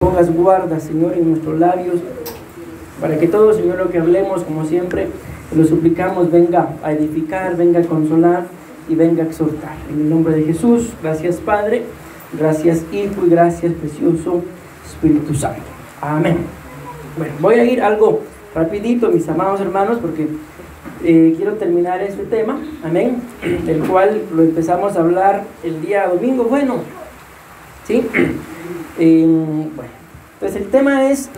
Pongas guarda, Señor, en nuestros labios, para que todo, Señor, lo que hablemos, como siempre, lo suplicamos, venga a edificar, venga a consolar y venga a exhortar. En el nombre de Jesús, gracias Padre, gracias Hijo y gracias precioso Espíritu Santo. Amén. Bueno, voy a ir algo rapidito, mis amados hermanos, porque quiero terminar este tema, amén, el cual lo empezamos a hablar el día domingo, bueno, ¿sí? Bueno, pues el tema es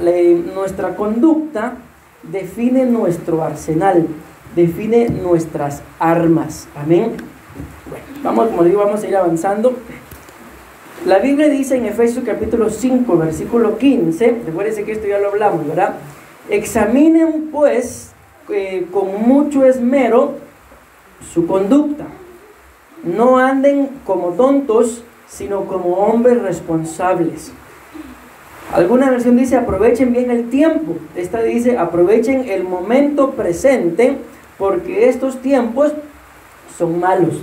nuestra conducta define nuestro arsenal, define nuestras armas, amén. Bueno, vamos, como digo, vamos a ir avanzando. La Biblia dice en Efesios capítulo 5, versículo 15, recuérdense que esto ya lo hablamos, ¿verdad? Examinen pues con mucho esmero su conducta, no anden como tontos, sino como hombres responsables. Alguna versión dice aprovechen bien el tiempo, esta dice aprovechen el momento presente, porque estos tiempos son malos.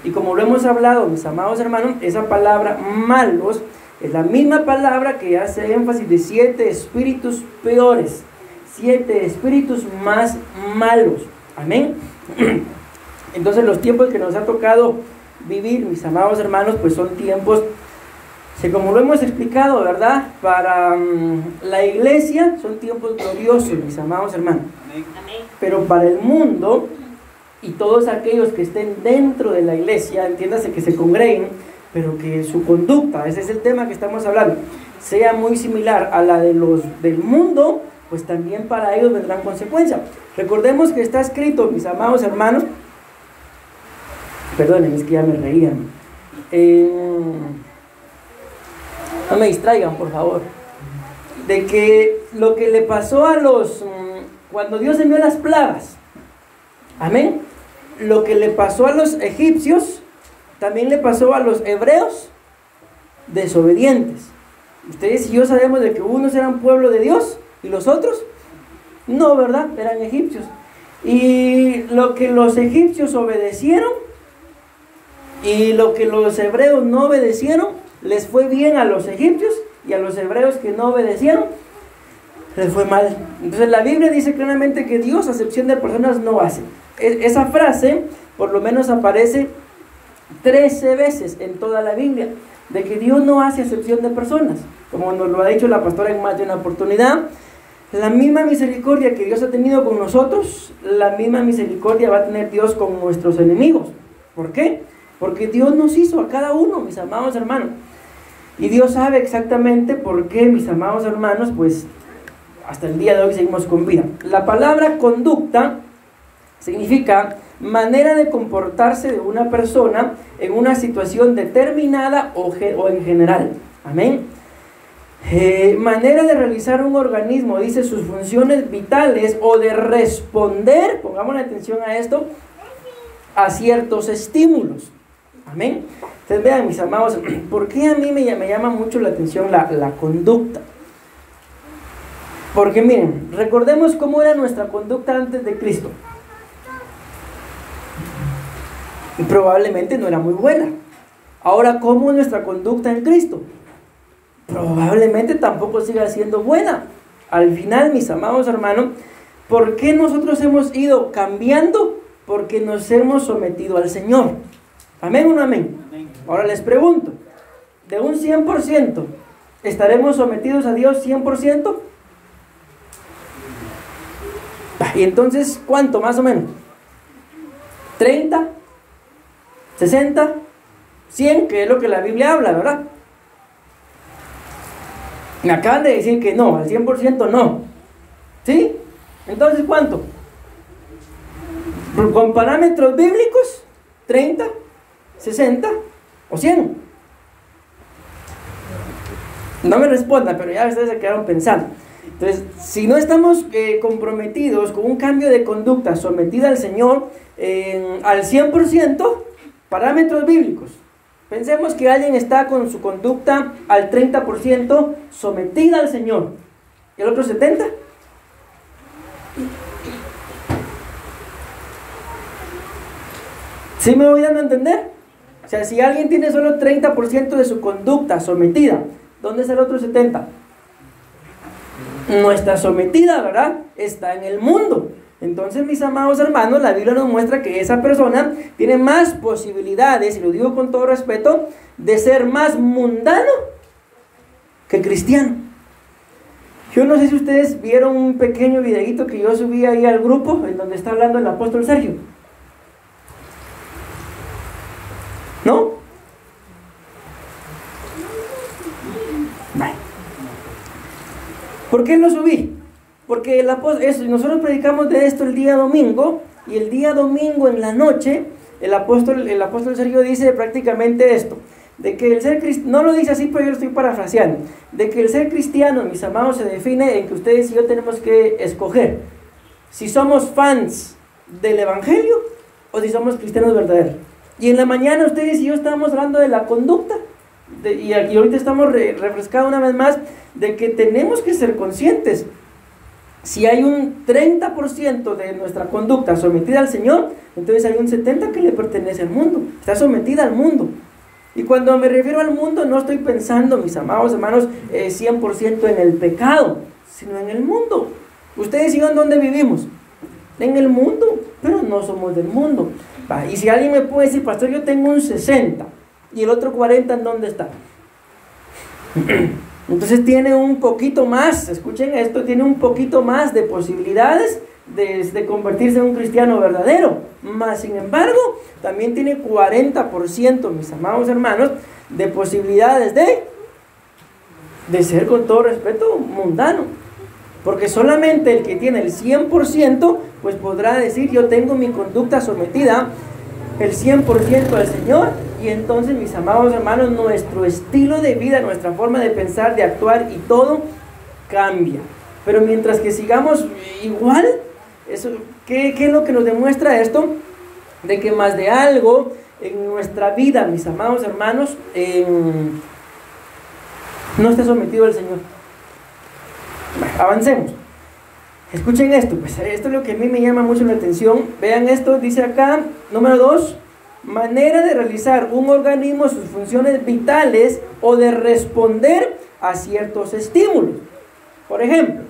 Y como lo hemos hablado, mis amados hermanos, esa palabra malos es la misma palabra que hace énfasis de 7 espíritus peores, 7 espíritus más malos, amén. Entonces los tiempos que nos ha tocado vivir, mis amados hermanos, pues son tiempos, como lo hemos explicado, ¿verdad? Para la iglesia son tiempos gloriosos, mis amados hermanos. Pero para el mundo y todos aquellos que estén dentro de la iglesia, entiéndase que se congreguen, pero que su conducta, ese es el tema que estamos hablando, sea muy similar a la de los del mundo, pues también para ellos vendrán consecuencias. Recordemos que está escrito, mis amados hermanos, perdonen, es que ya me reían, no me distraigan, por favor, de que lo que le pasó a los, cuando Dios envió las plagas, amén, lo que le pasó a los egipcios, también le pasó a los hebreos desobedientes. Ustedes y yo sabemos de que unos eran pueblo de Dios y los otros no, ¿verdad? Eran egipcios. Y lo que los egipcios obedecieron y lo que los hebreos no obedecieron, les fue bien a los egipcios, y a los hebreos que no obedecieron, les fue mal. Entonces la Biblia dice claramente que Dios acepción de personas no hace. Esa frase por lo menos aparece 13 veces en toda la Biblia, de que Dios no hace acepción de personas, como nos lo ha dicho la pastora en más de una oportunidad. La misma misericordia que Dios ha tenido con nosotros, la misma misericordia va a tener Dios con nuestros enemigos. ¿Por qué? Porque Dios nos hizo a cada uno, mis amados hermanos, y Dios sabe exactamente por qué, mis amados hermanos, pues hasta el día de hoy seguimos con vida. La palabra conducta significa manera de comportarse de una persona en una situación determinada o en general, amén. Manera de realizar un organismo, dice, sus funciones vitales, o de responder, pongamos atención a esto, a ciertos estímulos, amén. Entonces vean, mis amados, ¿por qué a mí me llama mucho la atención la conducta? Porque miren, recordemos cómo era nuestra conducta antes de Cristo. Y probablemente no era muy buena. Ahora, ¿cómo es nuestra conducta en Cristo? Probablemente tampoco siga siendo buena. Al final, mis amados hermanos, ¿por qué nosotros hemos ido cambiando? Porque nos hemos sometido al Señor. ¿Amén o no amén? Amén. Ahora les pregunto, de un 100%, ¿estaremos sometidos a Dios 100%? Y entonces, ¿cuánto más o menos? ¿30? ¿60? ¿100? Que es lo que la Biblia habla, ¿verdad? Me acaban de decir que no, al 100% no. ¿Sí? Entonces, ¿cuánto? Con parámetros bíblicos, 30, 60 o 100. No me respondan, pero ya ustedes se quedaron pensando. Entonces, si no estamos comprometidos con un cambio de conducta sometida al Señor al 100%, parámetros bíblicos, pensemos que alguien está con su conducta al 30% sometida al Señor, ¿y el otro 70%? ¿Sí me voy dando a entender? O sea, si alguien tiene solo 30% de su conducta sometida, ¿dónde está el otro 70%? no está sometida, ¿verdad? Está en el mundo. Entonces, mis amados hermanos, la Biblia nos muestra que esa persona tiene más posibilidades, y lo digo con todo respeto, de ser más mundano que cristiano. Yo no sé si ustedes vieron un pequeño videíto que yo subí ahí al grupo, en donde está hablando el apóstol Sergio. ¿No? Vale. ¿Por qué lo subí? Porque nosotros predicamos de esto el día domingo, y el día domingo en la noche, el apóstol Sergio dice prácticamente esto, de que el ser cristiano, no lo dice así, pero yo lo estoy parafraseando, de que el ser cristiano, mis amados, se define en que ustedes y yo tenemos que escoger si somos fans del evangelio o si somos cristianos verdaderos. Y en la mañana ustedes y yo estábamos hablando de la conducta, y aquí ahorita estamos refrescados una vez más de que tenemos que ser conscientes. Si hay un 30% de nuestra conducta sometida al Señor, entonces hay un 70% que le pertenece al mundo, está sometida al mundo. Y cuando me refiero al mundo, no estoy pensando, mis amados hermanos, 100% en el pecado, sino en el mundo. Ustedes y yo, ¿en dónde vivimos? En el mundo, pero no somos del mundo. Y si alguien me puede decir, pastor, yo tengo un 60, y el otro 40, ¿en dónde está? Entonces tiene un poquito más, escuchen esto, tiene un poquito más de posibilidades de convertirse en un cristiano verdadero. Más sin embargo, también tiene 40%, mis amados hermanos, de posibilidades de ser, con todo respeto, mundano. Porque solamente el que tiene el 100%, pues podrá decir, yo tengo mi conducta sometida el 100% al Señor. Y entonces, mis amados hermanos, nuestro estilo de vida, nuestra forma de pensar, de actuar y todo cambia. Pero mientras que sigamos igual, ¿qué es lo que nos demuestra esto? De que más de algo en nuestra vida, mis amados hermanos, no está sometido al Señor. Bueno, avancemos. Escuchen esto, pues esto es lo que a mí me llama mucho la atención. Vean esto, dice acá, número 2. Manera de realizar un organismo sus funciones vitales o de responder a ciertos estímulos. Por ejemplo,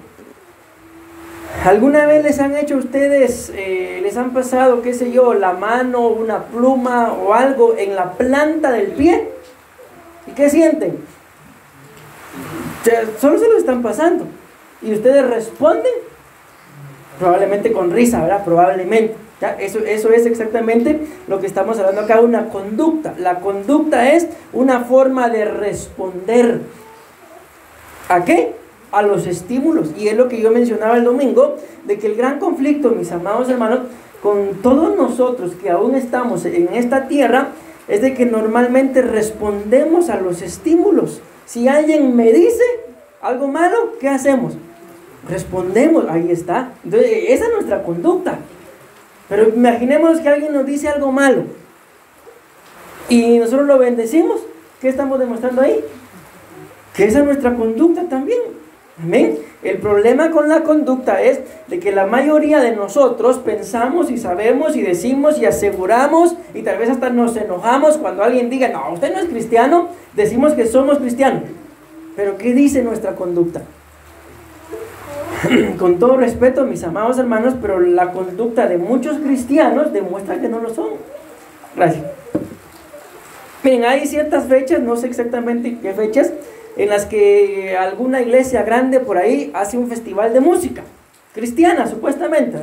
¿alguna vez les han hecho a ustedes, les han pasado, qué sé yo, la mano, una pluma o algo en la planta del pie? ¿Y qué sienten? Solo se lo están pasando. ¿Y ustedes responden? Probablemente con risa, ¿verdad? Probablemente. ¿Ya? Eso es exactamente lo que estamos hablando acá, una conducta. La conducta es una forma de responder. ¿A qué? A los estímulos. Y es lo que yo mencionaba el domingo, de que el gran conflicto, mis amados hermanos, con todos nosotros que aún estamos en esta tierra, es de que normalmente respondemos a los estímulos. Si alguien me dice algo malo, ¿qué hacemos? Respondemos, ahí está. Entonces, esa es nuestra conducta. Pero imaginemos que alguien nos dice algo malo y nosotros lo bendecimos. ¿Qué estamos demostrando ahí? Que esa es nuestra conducta también. Amén. El problema con la conducta es de que la mayoría de nosotros pensamos y sabemos y decimos y aseguramos y tal vez hasta nos enojamos cuando alguien diga, no, usted no es cristiano. Decimos que somos cristianos. Pero ¿qué dice nuestra conducta? Con todo respeto, mis amados hermanos, pero la conducta de muchos cristianos demuestra que no lo son. Gracias. Miren, hay ciertas fechas, no sé exactamente qué fechas, en las que alguna iglesia grande por ahí hace un festival de música cristiana, supuestamente.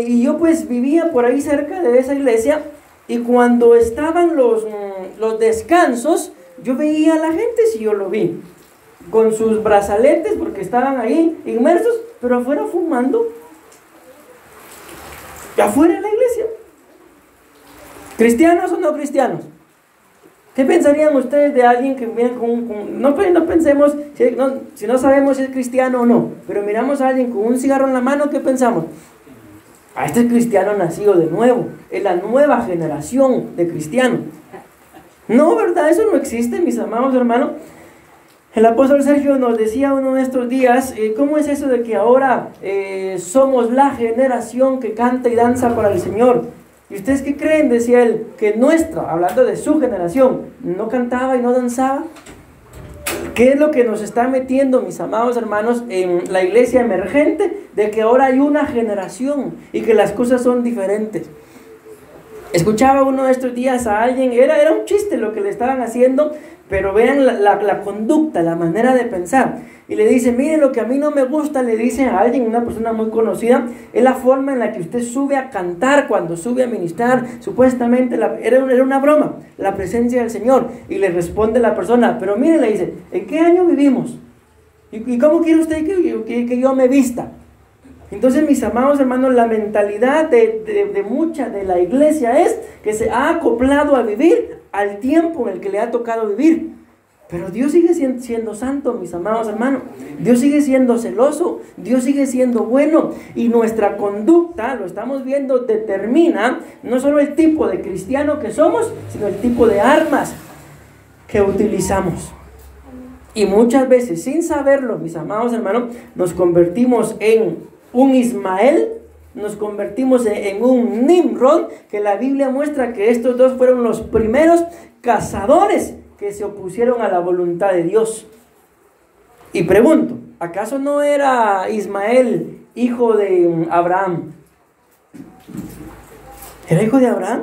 Y yo pues vivía por ahí cerca de esa iglesia, y cuando estaban los descansos, yo veía a la gente, si yo lo vi, con sus brazaletes, porque estaban ahí inmersos, pero afuera fumando, afuera en la iglesia. ¿Cristianos o no cristianos? ¿Qué pensarían ustedes de alguien que viene no pensemos, si no sabemos si es cristiano o no, pero miramos a alguien con un cigarro en la mano, ¿qué pensamos? Este es cristiano nacido de nuevo, es la nueva generación de cristianos. No, ¿verdad? Eso no existe, mis amados hermanos. El apóstol Sergio nos decía uno de estos días, ¿cómo es eso de que ahora somos la generación que canta y danza para el Señor? ¿Y ustedes qué creen? Decía él, que nuestra, hablando de su generación, no cantaba y no danzaba. ¿Qué es lo que nos está metiendo, mis amados hermanos, en la iglesia emergente? De que ahora hay una generación y que las cosas son diferentes. Escuchaba uno de estos días a alguien, era un chiste lo que le estaban haciendo, pero vean la conducta, la manera de pensar. Y le dice, miren, lo que a mí no me gusta, le dice a alguien, una persona muy conocida, es la forma en la que usted sube a cantar cuando sube a ministrar. Supuestamente era una broma, la presencia del Señor. Y le responde la persona, pero miren, le dice, ¿en qué año vivimos? ¿Y cómo quiere usted que yo me vista? Entonces, mis amados hermanos, la mentalidad de mucha de la iglesia es que se ha acoplado a vivir al tiempo en el que le ha tocado vivir. Pero Dios sigue siendo santo, mis amados hermanos. Dios sigue siendo celoso, Dios sigue siendo bueno. Y nuestra conducta, lo estamos viendo, determina no solo el tipo de cristiano que somos, sino el tipo de armas que utilizamos. Y muchas veces, sin saberlo, mis amados hermanos, nos convertimos en un Ismael, nos convertimos en un Nimrod, que la Biblia muestra que estos dos fueron los primeros cazadores que se opusieron a la voluntad de Dios. Y pregunto, ¿acaso no era Ismael hijo de Abraham? ¿Era hijo de Abraham?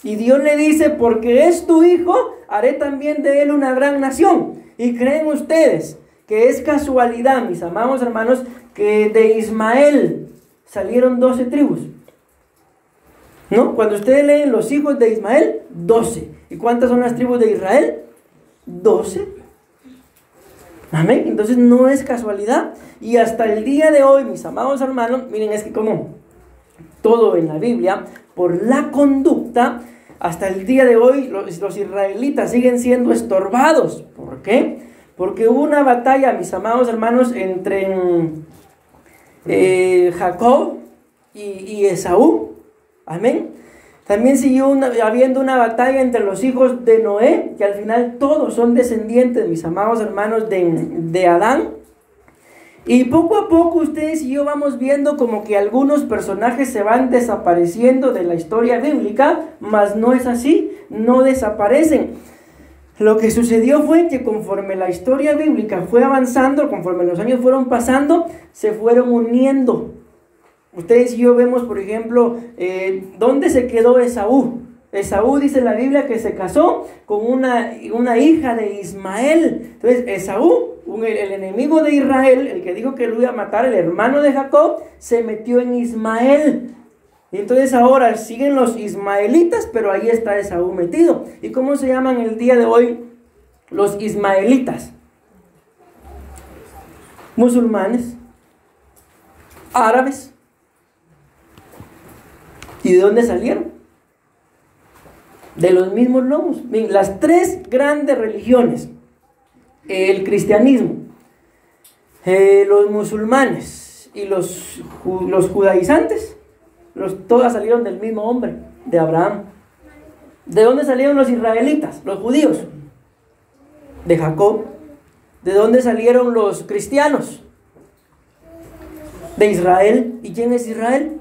Y Dios le dice, porque es tu hijo, haré también de él una gran nación. ¿Y creen ustedes que es casualidad, mis amados hermanos, que de Ismael salieron 12 tribus? ¿No? Cuando ustedes leen los hijos de Ismael, 12. ¿Y cuántas son las tribus de Israel? 12. Amén. Entonces no es casualidad. Y hasta el día de hoy, mis amados hermanos, miren, es que como todo en la Biblia, por la conducta, hasta el día de hoy los israelitas siguen siendo estorbados. ¿Por qué? Porque hubo una batalla, mis amados hermanos, entre Jacob y Esaú. Amén. También siguió habiendo una batalla entre los hijos de Noé, que al final todos son descendientes, mis amados hermanos, de Adán. Y poco a poco ustedes y yo vamos viendo como que algunos personajes se van desapareciendo de la historia bíblica, mas no es así, no desaparecen. Lo que sucedió fue que conforme la historia bíblica fue avanzando, conforme los años fueron pasando, se fueron uniendo. Ustedes y yo vemos, por ejemplo, ¿dónde se quedó Esaú? Esaú, dice la Biblia, que se casó con una hija de Ismael. Entonces, Esaú, el enemigo de Israel, el que dijo que lo iba a matar, el hermano de Jacob, se metió en Ismael. Y entonces ahora siguen los ismaelitas, pero ahí está Esaú metido. ¿Y cómo se llaman el día de hoy los ismaelitas? Musulmanes, árabes. ¿Y de dónde salieron? De los mismos lomos. Bien, las tres grandes religiones, el cristianismo, los musulmanes y los judaizantes, todas salieron del mismo hombre, de Abraham. ¿De dónde salieron los israelitas, los judíos? De Jacob. ¿De dónde salieron los cristianos? De Israel. ¿Y quién es Israel?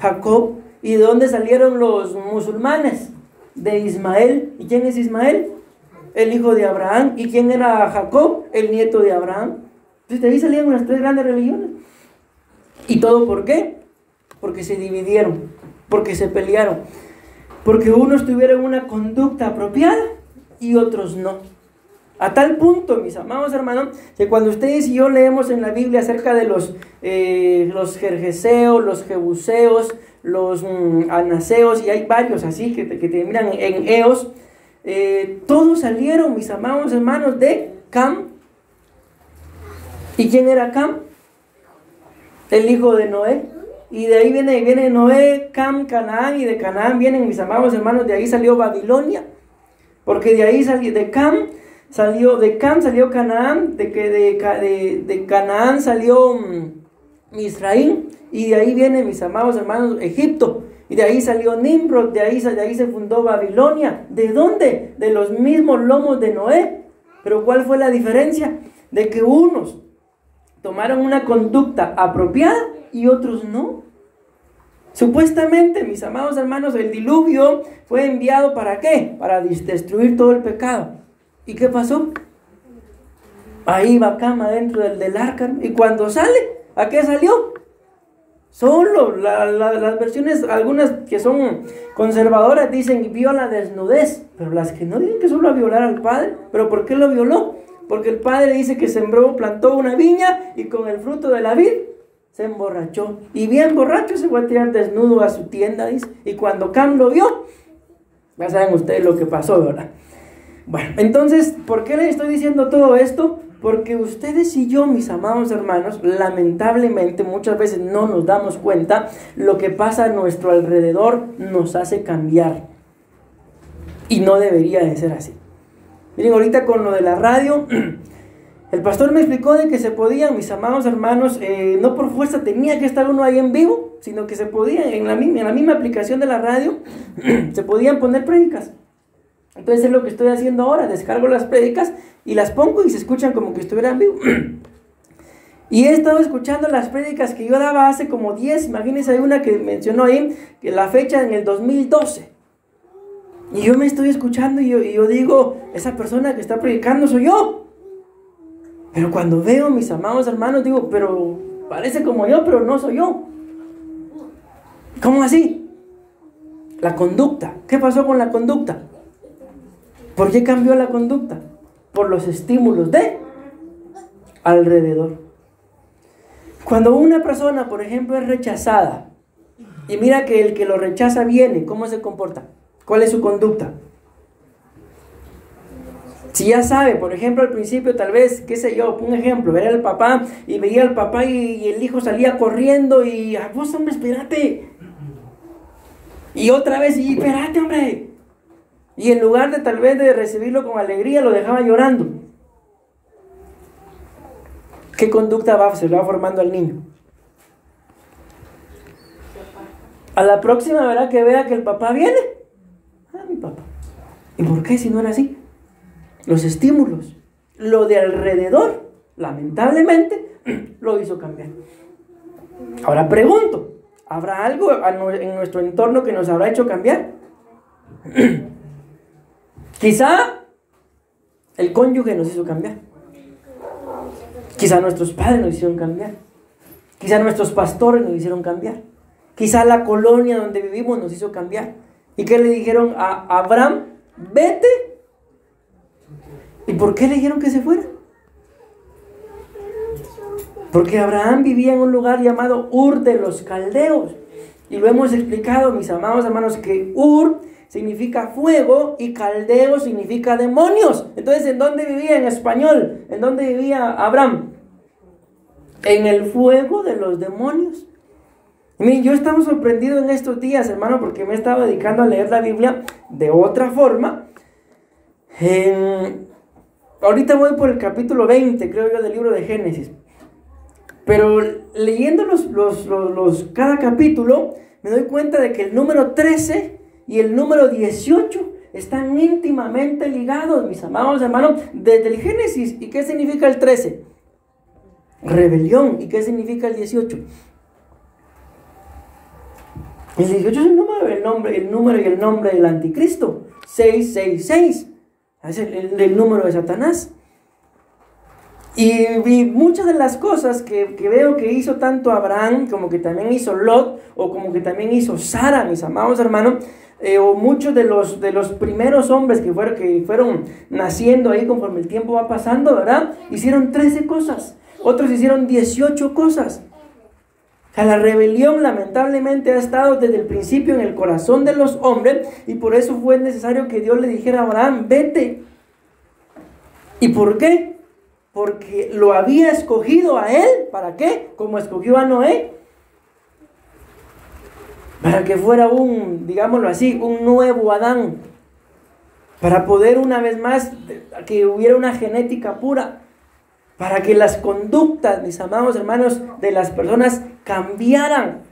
Jacob. ¿Y de dónde salieron los musulmanes? De Ismael. ¿Y quién es Ismael? El hijo de Abraham. ¿Y quién era Jacob? El nieto de Abraham. Entonces de ahí salieron las tres grandes religiones. ¿Y todo por qué? Porque se dividieron, porque se pelearon, porque unos tuvieron una conducta apropiada y otros no. A tal punto, mis amados hermanos, que cuando ustedes y yo leemos en la Biblia acerca de los gergeseos, los jebuseos, los anaseos, y hay varios así que terminan en eos, todos salieron, mis amados hermanos, de Cam. ¿Y quién era Cam? El hijo de Noé. Y de ahí viene Noé, Cam, Canaán, y de Canaán vienen, mis amados hermanos, de ahí salió Babilonia, porque de ahí salió, de Cam salió Canaán, de Canaán salió Misraín, y de ahí viene, mis amados hermanos, Egipto, y de ahí salió Nimrod, de ahí se fundó Babilonia. ¿De dónde? De los mismos lomos de Noé. Pero ¿cuál fue la diferencia? De que unos tomaron una conducta apropiada y otros no. Supuestamente, mis amados hermanos, el diluvio fue enviado ¿para qué? Para destruir todo el pecado. ¿Y qué pasó? Ahí va cama dentro del arca. Y cuando sale, ¿a qué salió? Solo. Las versiones, algunas que son conservadoras, dicen vio la desnudez. Pero las que no dicen que solo a violar al padre. ¿Pero por qué lo violó? Porque el padre dice que sembró, plantó una viña y con el fruto de la vid se emborrachó. Y bien borracho se fue a tirar desnudo a su tienda, dice. Y cuando Cam lo vio, ya saben ustedes lo que pasó, ¿verdad? Bueno, entonces, ¿por qué les estoy diciendo todo esto? Porque ustedes y yo, mis amados hermanos, lamentablemente muchas veces no nos damos cuenta. Lo que pasa a nuestro alrededor nos hace cambiar. Y no debería de ser así. Miren, ahorita con lo de la radio, el pastor me explicó de que se podían, mis amados hermanos, no por fuerza tenía que estar uno ahí en vivo, sino que se podían, en la misma aplicación de la radio, se podían poner prédicas. Entonces es lo que estoy haciendo ahora, descargo las prédicas y las pongo y se escuchan como que estuvieran vivo. Y he estado escuchando las prédicas que yo daba hace como 10, imagínense, hay una que mencionó ahí, que la fecha en el 2012. Y yo me estoy escuchando y yo digo, esa persona que está predicando soy yo. Pero cuando veo, mis amados hermanos, digo, pero parece como yo, pero no soy yo. ¿Cómo así? La conducta. ¿Qué pasó con la conducta? ¿Por qué cambió la conducta? Por los estímulos de alrededor. Cuando una persona, por ejemplo, es rechazada y mira que el que lo rechaza viene, ¿cómo se comporta? ¿Cuál es su conducta? Si ya sabe, por ejemplo, al principio tal vez, qué sé yo, un ejemplo, era el papá y veía al papá y el hijo salía corriendo y, vos hombre, espérate. Y otra vez, y espérate hombre. Y en lugar de tal vez de recibirlo con alegría, lo dejaba llorando. ¿Qué conducta se va formando al niño? A la próxima verá que vea que el papá viene. Mi papá. ¿Y por qué si no era así? Los estímulos, lo de alrededor, lamentablemente, lo hizo cambiar. Ahora pregunto, ¿habrá algo en nuestro entorno que nos habrá hecho cambiar? Quizá el cónyuge nos hizo cambiar. Quizá nuestros padres nos hicieron cambiar. Quizá nuestros pastores nos hicieron cambiar. Quizá la colonia donde vivimos nos hizo cambiar. ¿Y qué le dijeron a Abraham? Vete. ¿Y por qué le dijeron que se fuera? Porque Abraham vivía en un lugar llamado Ur de los Caldeos. Y lo hemos explicado, mis amados hermanos, que Ur significa fuego y Caldeo significa demonios. Entonces, ¿en dónde vivía en español? ¿En dónde vivía Abraham? En el fuego de los demonios. Miren, yo estaba sorprendido en estos días, hermano, porque me estaba dedicando a leer la Biblia de otra forma. Ahorita voy por el capítulo 20, creo yo, del libro de Génesis. Pero leyendo cada capítulo, me doy cuenta de que el número 13 y el número 18 están íntimamente ligados, mis amados hermanos, desde el Génesis. ¿Y qué significa el 13? Rebelión. ¿Y qué significa el 18? El 18 es el número y el nombre del anticristo. 666. Es el número de Satanás. Y muchas de las cosas que veo que hizo tanto Abraham, como que también hizo Lot, o como que también hizo Sara, mis amados hermanos, o muchos de los primeros hombres que fueron naciendo ahí conforme el tiempo va pasando, ¿verdad? Hicieron 13 cosas. Otros hicieron 18 cosas. O sea, la rebelión lamentablemente ha estado desde el principio en el corazón de los hombres, y por eso fue necesario que Dios le dijera a Abraham, vete. ¿Y por qué? Porque lo había escogido a él. ¿Para qué? Como escogió a Noé. Para que fuera digámoslo así, un nuevo Adán. Para poder una vez más, que hubiera una genética pura. Para que las conductas, mis amados hermanos, de las personas cambiaran.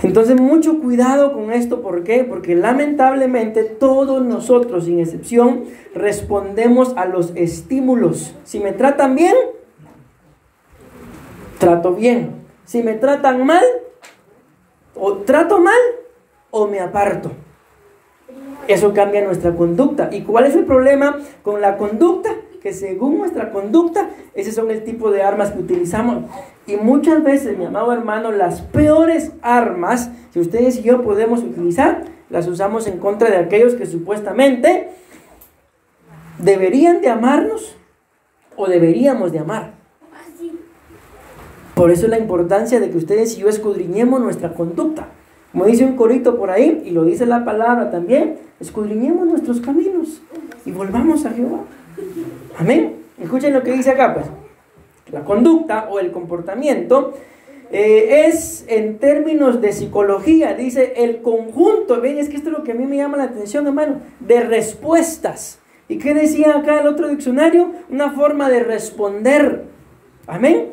Entonces, mucho cuidado con esto. ¿Por qué? Porque lamentablemente todos nosotros, sin excepción, respondemos a los estímulos. Si me tratan bien, trato bien. Si me tratan mal, o trato mal, o me aparto. Eso cambia nuestra conducta. ¿Y cuál es el problema con la conducta? que según nuestra conducta, ese son el tipo de armas que utilizamos. Y muchas veces, mi amado hermano, las peores armas que ustedes y yo podemos utilizar, las usamos en contra de aquellos que supuestamente deberían de amarnos o deberíamos de amar. Por eso la importancia de que ustedes y yo escudriñemos nuestra conducta. Como dice un corito por ahí, y lo dice la palabra también, escudriñemos nuestros caminos y volvamos a Jehová. Amén. Escuchen lo que dice acá, pues. La conducta o el comportamiento es, en términos de psicología, dice el conjunto, ven, es que esto es lo que a mí me llama la atención, hermano, de respuestas. ¿Y qué decía acá el otro diccionario? Una forma de responder. Amén.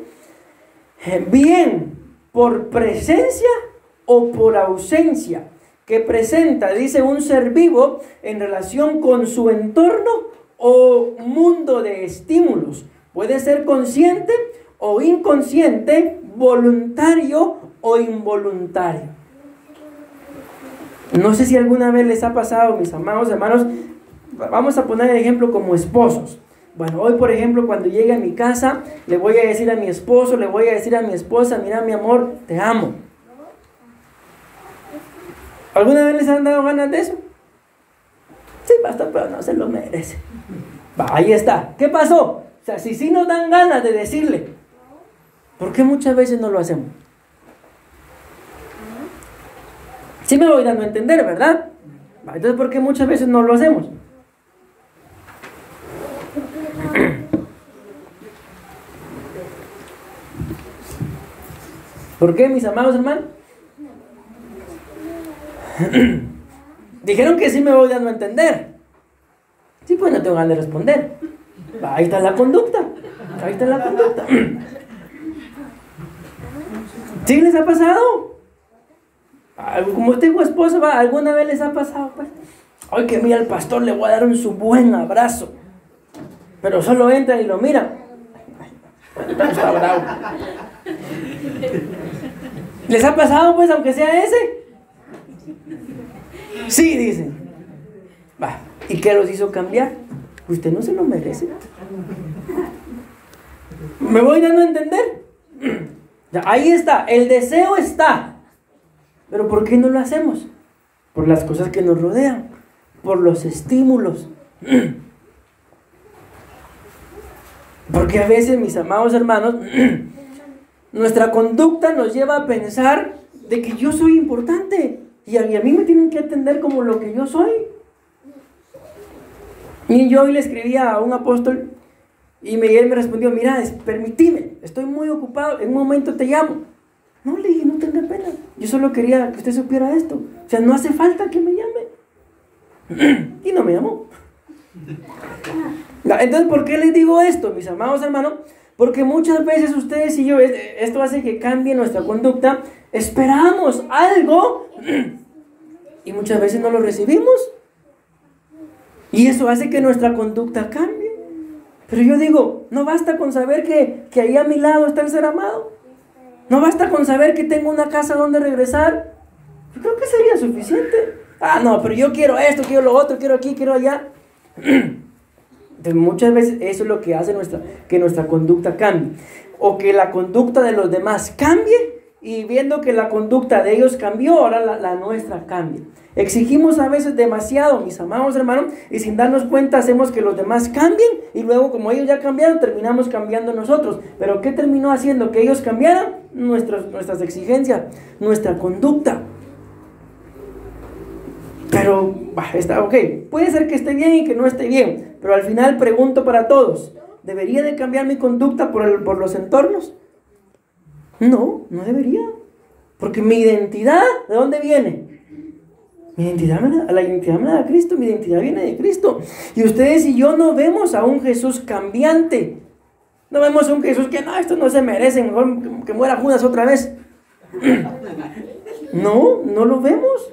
Bien, por presencia o por ausencia, que presenta, dice, un ser vivo en relación con su entorno o mundo de estímulos. Puede ser consciente o inconsciente, voluntario o involuntario. No sé si alguna vez les ha pasado, mis amados hermanos, vamos a poner el ejemplo como esposos. Bueno, hoy por ejemplo, cuando llegue a mi casa, le voy a decir a mi esposo, le voy a decir a mi esposa, mira mi amor, te amo. ¿Alguna vez les han dado ganas de eso? Sí, pastor, pero no se lo merece. Va, ahí está. ¿Qué pasó? O sea, si sí nos dan ganas de decirle, ¿por qué muchas veces no lo hacemos? Sí me voy dando a entender, ¿verdad? Va, entonces, ¿por qué muchas veces no lo hacemos? ¿Por qué, mis amados hermanos? Dijeron que sí me voy dando a entender. Sí, pues no tengo ganas de responder. Ahí está la conducta. Ahí está la conducta. ¿Sí les ha pasado? Como tengo esposa, ¿alguna vez les ha pasado? Pues, hoy que mira al pastor, le voy a dar su buen abrazo. Pero solo entran y lo miran. Está bravo. ¿Les ha pasado, pues, aunque sea ese? Sí, dicen. Va, ¿y qué los hizo cambiar? Usted no se lo merece. ¿Me voy dando a entender? Ya, ahí está, el deseo está. Pero ¿por qué no lo hacemos? Por las cosas que nos rodean, por los estímulos. Porque a veces, mis amados hermanos, nuestra conducta nos lleva a pensar de que yo soy importante y a mí me tienen que atender como lo que yo soy. Y yo hoy le escribía a un apóstol y él me respondió, mira, permíteme, estoy muy ocupado, en un momento te llamo. No, le dije, no tenga pena, yo solo quería que usted supiera esto. O sea, no hace falta que me llame. Y no me llamó. Entonces, ¿por qué les digo esto, mis amados hermanos? Porque muchas veces ustedes y yo, esto hace que cambie nuestra conducta. Esperamos algo y muchas veces no lo recibimos. Y eso hace que nuestra conducta cambie. Pero yo digo, no basta con saber que ahí a mi lado está el ser amado. No basta con saber que tengo una casa donde regresar. Yo creo que sería suficiente. Ah, no, pero yo quiero esto, quiero lo otro, quiero aquí, quiero allá. Entonces, muchas veces eso es lo que hace que nuestra conducta cambie. O que la conducta de los demás cambie. Y viendo que la conducta de ellos cambió, ahora la nuestra cambia. Exigimos a veces demasiado, mis amados hermanos, y sin darnos cuenta hacemos que los demás cambien, y luego como ellos ya cambiaron, terminamos cambiando nosotros. ¿Pero qué terminó haciendo que ellos cambiaran? Nuestras exigencias, nuestra conducta. Pero, está ok, puede ser que esté bien y que no esté bien, pero al final pregunto para todos, ¿debería de cambiar mi conducta por los entornos? No, no debería, porque mi identidad, ¿de dónde viene? La identidad me la da Cristo, mi identidad viene de Cristo. Y ustedes y yo no vemos a un Jesús cambiante. No vemos a un Jesús que, no, esto no se merece, mejor que muera Judas otra vez. No lo vemos.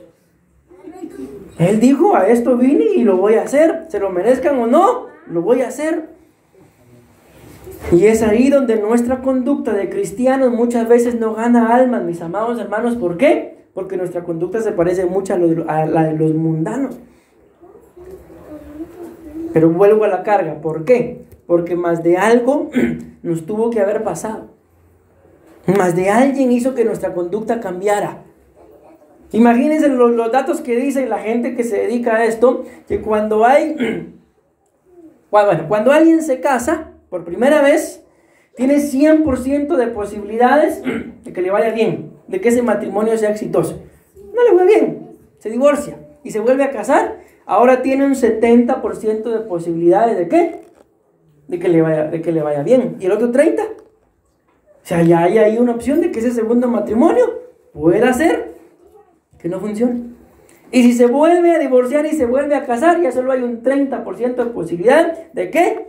Él dijo, a esto vine y lo voy a hacer. Se lo merezcan o no, lo voy a hacer. Y es ahí donde nuestra conducta de cristianos muchas veces no gana almas, mis amados hermanos. ¿Por qué? Porque nuestra conducta se parece mucho a la de los mundanos. Pero vuelvo a la carga. ¿Por qué? porque más de algo nos tuvo que haber pasado. Más de alguien hizo que nuestra conducta cambiara. Imagínense los datos que dice la gente que se dedica a esto, que cuando alguien se casa por primera vez, tiene 100% de posibilidades de que le vaya bien, de que ese matrimonio sea exitoso. No le va bien, se divorcia y se vuelve a casar, ahora tiene un 70% de posibilidades ¿de qué? De que le vaya bien. ¿Y el otro 30%? O sea, ya hay ahí una opción de que ese segundo matrimonio pueda ser que no funcione. Y si se vuelve a divorciar y se vuelve a casar, ya solo hay un 30% de posibilidad ¿de qué?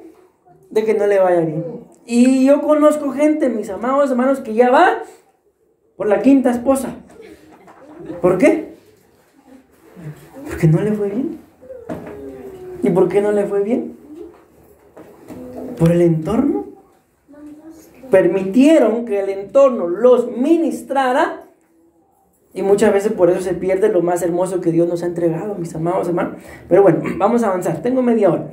De que no le vaya bien. Y yo conozco gente, mis amados hermanos, que ya va por la quinta esposa. ¿Por qué? Porque no le fue bien. ¿Y por qué no le fue bien? Por el entorno. Permitieron que el entorno los ministrara, y muchas veces por eso se pierde lo más hermoso que Dios nos ha entregado, mis amados hermanos. Pero bueno, vamos a avanzar, tengo media hora.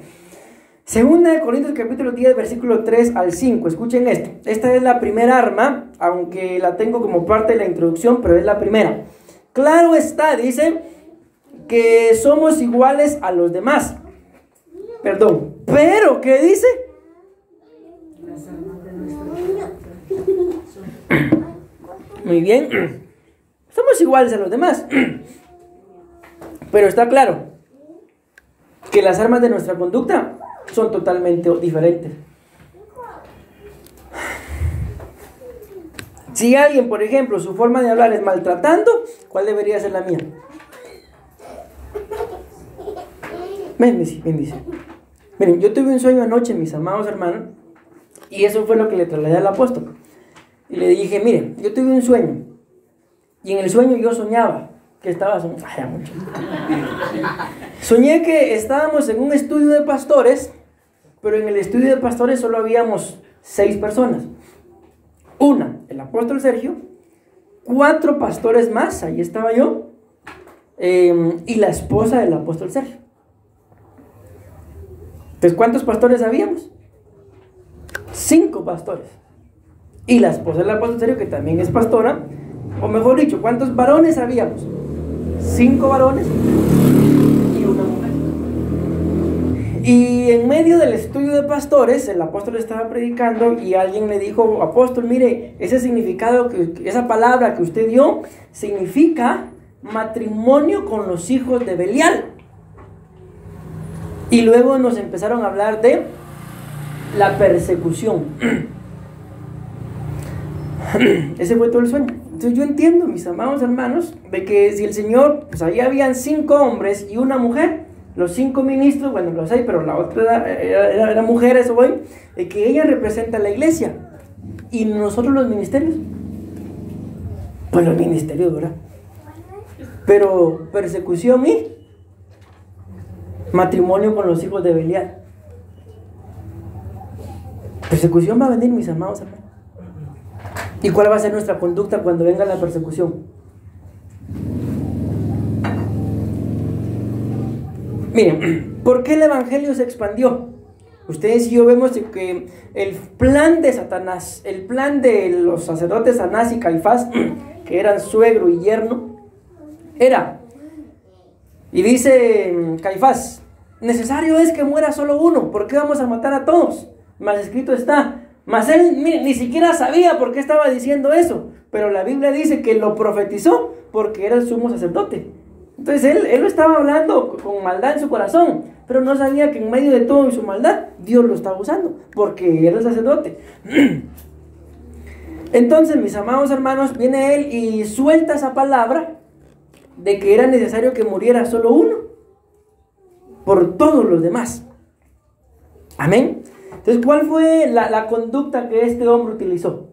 Segunda de Corintios capítulo 10, versículo 3 al 5, escuchen esto. Esta es la primera arma, aunque la tengo como parte de la introducción, pero es la primera. Claro está, dice, que somos iguales a los demás. Perdón, pero ¿qué dice? Muy bien, somos iguales a los demás, pero está claro que las armas de nuestra conducta son totalmente diferentes. Si alguien, por ejemplo, su forma de hablar es maltratando, ¿cuál debería ser la mía? Bendice. Miren, yo tuve un sueño anoche, mis amados hermanos, y eso fue lo que le trasladé al apóstol. Y le dije, miren, yo tuve un sueño, y en el sueño yo soñaba que estaba soñé que estábamos en un estudio de pastores, pero en el estudio de pastores solo habíamos 6 personas. Una, el apóstol Sergio, 4 pastores más, ahí estaba yo, y la esposa del apóstol Sergio. Entonces, ¿cuántos pastores habíamos? 5 pastores. Y la esposa del apóstol Sergio, que también es pastora, o mejor dicho, ¿cuántos varones habíamos? 5 varones y una mujer. Y en medio del estudio de pastores, el apóstol estaba predicando y alguien le dijo, apóstol, mire, ese significado, esa palabra que usted dio, significa matrimonio con los hijos de Belial. Y luego nos empezaron a hablar de la persecución. Ese fue todo el sueño. Entonces yo entiendo, mis amados hermanos, de que si el Señor, pues ahí habían 5 hombres y una mujer, los 5 ministros, bueno, los 6, pero la otra era mujer, eso voy, de que ella representa a la iglesia. Y nosotros los ministerios, pues los ministerios, ¿verdad? Pero persecución y matrimonio con los hijos de Belial. Persecución va a venir, mis amados hermanos. ¿Y cuál va a ser nuestra conducta cuando venga la persecución? Miren, ¿por qué el evangelio se expandió? Ustedes y yo vemos que el plan de Satanás, el plan de los sacerdotes Anás y Caifás, que eran suegro y yerno, era, y dice Caifás, necesario es que muera solo uno, ¿por qué vamos a matar a todos? Mas escrito está. Mas él ni siquiera sabía por qué estaba diciendo eso, pero la Biblia dice que lo profetizó porque era el sumo sacerdote. Entonces él lo estaba hablando con maldad en su corazón, pero no sabía que en medio de todo su maldad Dios lo estaba usando porque era el sacerdote. Entonces, mis amados hermanos, viene él y suelta esa palabra de que era necesario que muriera solo uno por todos los demás. Amén. Entonces, ¿cuál fue la conducta que este hombre utilizó?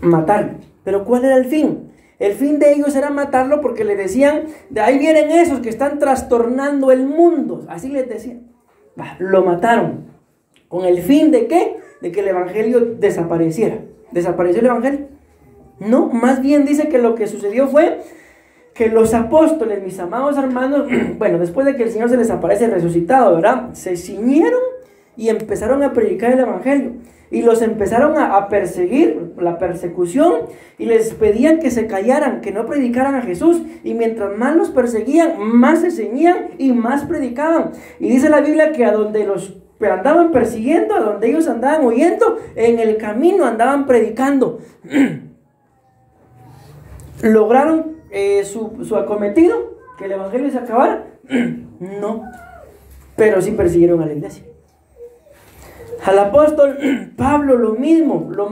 Matarlo. Pero ¿cuál era el fin? El fin de ellos era matarlo porque le decían, de ahí vienen esos que están trastornando el mundo. Así les decían. Lo mataron. ¿Con el fin de qué? De que el evangelio desapareciera. ¿Desapareció el evangelio? No, más bien dice que lo que sucedió fue que los apóstoles, mis amados hermanos, bueno, después de que el Señor se les aparece resucitado, ¿verdad? Se ciñeron y empezaron a predicar el evangelio. Y los empezaron a perseguir, la persecución, y les pedían que se callaran, que no predicaran a Jesús. Y mientras más los perseguían, más se ceñían y más predicaban. Y dice la Biblia que a donde los andaban persiguiendo, a donde ellos andaban huyendo, en el camino andaban predicando. ¿Lograron su acometido? ¿Que el evangelio se acabara? No, pero sí persiguieron a la iglesia. Al apóstol Pablo lo mismo, lo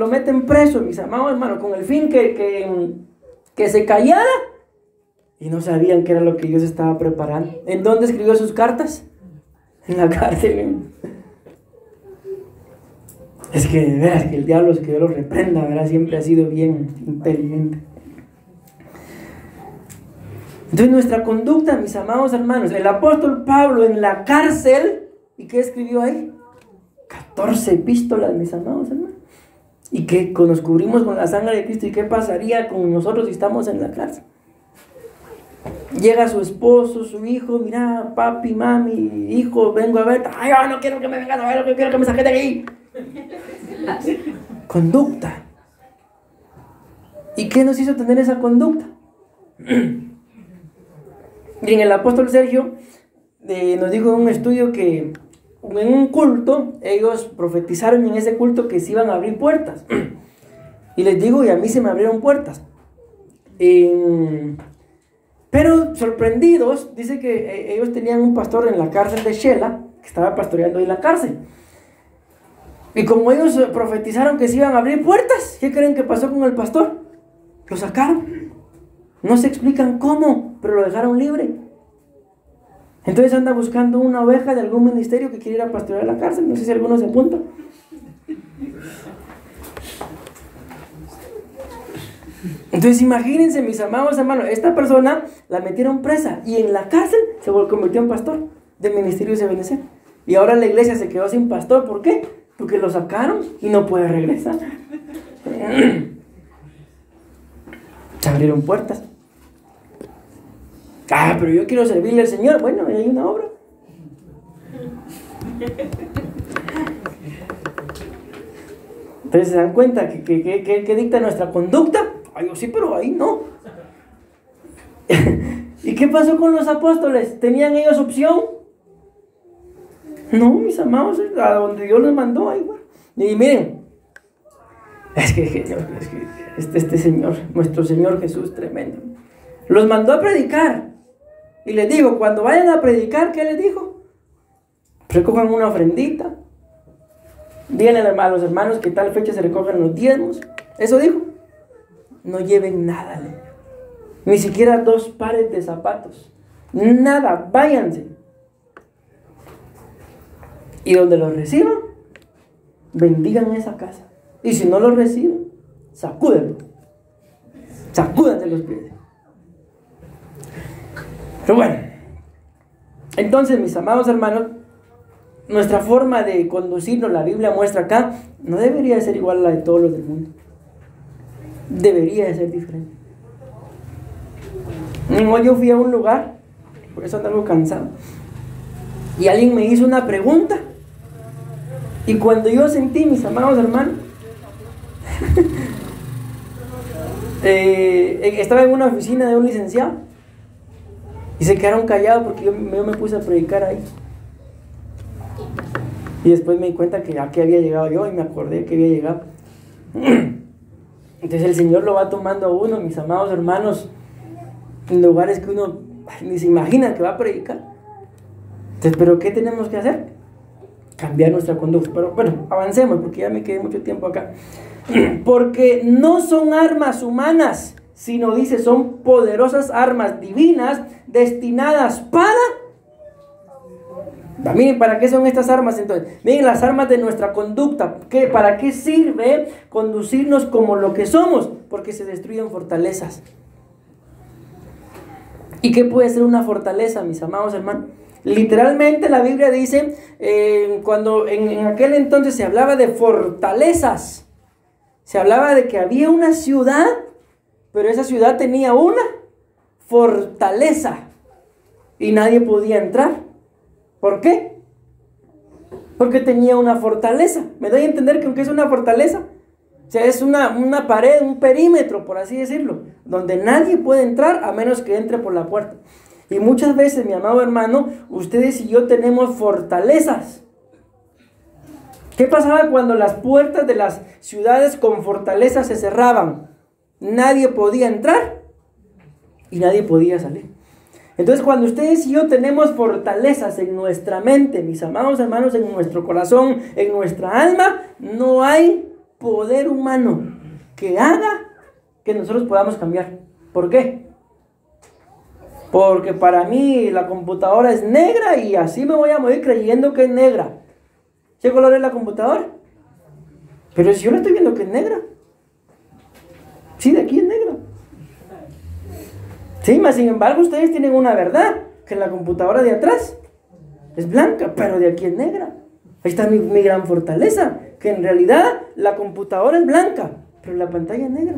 meten preso, mis amados hermanos, con el fin que se callara, y no sabían qué era lo que Dios estaba preparando. ¿En dónde escribió sus cartas? En la cárcel. Es que, verás, que el diablo, que Dios lo reprenda, verás, siempre ha sido bien inteligente. Entonces nuestra conducta, mis amados hermanos, el apóstol Pablo en la cárcel, ¿y qué escribió ahí? 14 epístolas, mis amados hermanos. ¿Y qué? Nos cubrimos con la sangre de Cristo. ¿Y qué pasaría con nosotros si estamos en la cárcel? Llega su esposo, su hijo, mira, papi, mami, hijo, vengo a ver. Ay, yo no quiero que me vengas a ver, yo quiero que me saques de aquí. Conducta. ¿Y qué nos hizo tener esa conducta? Y en el apóstol Sergio nos dijo en un estudio que en un culto ellos profetizaron en ese culto que se iban a abrir puertas. Y les digo, y a mí se me abrieron puertas. Pero sorprendidos, dice que ellos tenían un pastor en la cárcel de Shela, que estaba pastoreando ahí la cárcel. Y como ellos profetizaron que se iban a abrir puertas, ¿qué creen que pasó con el pastor? Lo sacaron. No se explican cómo, pero lo dejaron libre. Entonces anda buscando una oveja de algún ministerio que quiere ir a pastorear la cárcel. No sé si alguno se apunta. Entonces imagínense, mis amados hermanos, esta persona la metieron presa y en la cárcel se convirtió en pastor del ministerio de Benecer. Y ahora la iglesia se quedó sin pastor. ¿Por qué? Porque lo sacaron y no puede regresar. Se abrieron puertas. Ah, pero yo quiero servirle al Señor. Bueno, hay una obra. Entonces se dan cuenta que dicta nuestra conducta. Ay, sí, pero ahí no. ¿Y qué pasó con los apóstoles? ¿Tenían ellos opción? No, mis amados, a donde Dios los mandó, ahí, bueno. Y miren, este Señor, nuestro Señor Jesús, tremendo, los mandó a predicar. Y les digo, cuando vayan a predicar, ¿qué les dijo? Recojan una ofrendita. Díganle a los hermanos que tal fecha se recogen los diezmos. Eso dijo. No lleven nada, ni siquiera 2 pares de zapatos. Nada, váyanse. Y donde los reciban, bendigan esa casa. Y si no los reciben, sacúdenlo. Sacúdanse los pies. Pero bueno, entonces, mis amados hermanos, nuestra forma de conducirnos, la Biblia muestra acá, no debería ser igual a la de todos los del mundo. Debería de ser diferente. Hoy yo fui a un lugar, por eso ando algo cansado, y alguien me hizo una pregunta, y cuando yo sentí, mis amados hermanos, estaba en una oficina de un licenciado, y se quedaron callados porque yo me puse a predicar ahí. Y después me di cuenta que aquí había llegado yo, y me acordé que había llegado. Entonces el Señor lo va tomando a uno, mis amados hermanos, en lugares que uno ni se imagina que va a predicar. Entonces, ¿pero qué tenemos que hacer? Cambiar nuestra conducta. Pero bueno, avancemos porque ya me quedé mucho tiempo acá. Porque no son armas humanas, sino dice, son poderosas armas divinas destinadas para... Miren, ¿para qué son estas armas entonces? Miren, las armas de nuestra conducta. ¿Para qué sirve conducirnos como lo que somos? Porque se destruyen fortalezas. ¿Y qué puede ser una fortaleza, mis amados hermanos? Literalmente la Biblia dice, cuando en aquel entonces se hablaba de fortalezas, se hablaba de que había una ciudad, pero esa ciudad tenía una fortaleza y nadie podía entrar. ¿Por qué? Porque tenía una fortaleza. Me doy a entender que aunque es una fortaleza, o sea, es una pared, un perímetro, por así decirlo, donde nadie puede entrar a menos que entre por la puerta. Y muchas veces, mi amado hermano, ustedes y yo tenemos fortalezas. ¿Qué pasaba cuando las puertas de las ciudades con fortalezas se cerraban? Nadie podía entrar y nadie podía salir. Entonces, cuando ustedes y yo tenemos fortalezas en nuestra mente, mis amados hermanos, en nuestro corazón, en nuestra alma, no hay poder humano que haga que nosotros podamos cambiar. ¿Por qué? Porque para mí la computadora es negra y así me voy a morir creyendo que es negra. ¿Qué color es la computadora? Pero si yo la estoy viendo que es negra. Sí, de aquí es negra. Sí, mas sin embargo ustedes tienen una verdad, que la computadora de atrás es blanca, pero de aquí es negra. Ahí está mi gran fortaleza, que en realidad la computadora es blanca, pero la pantalla es negra.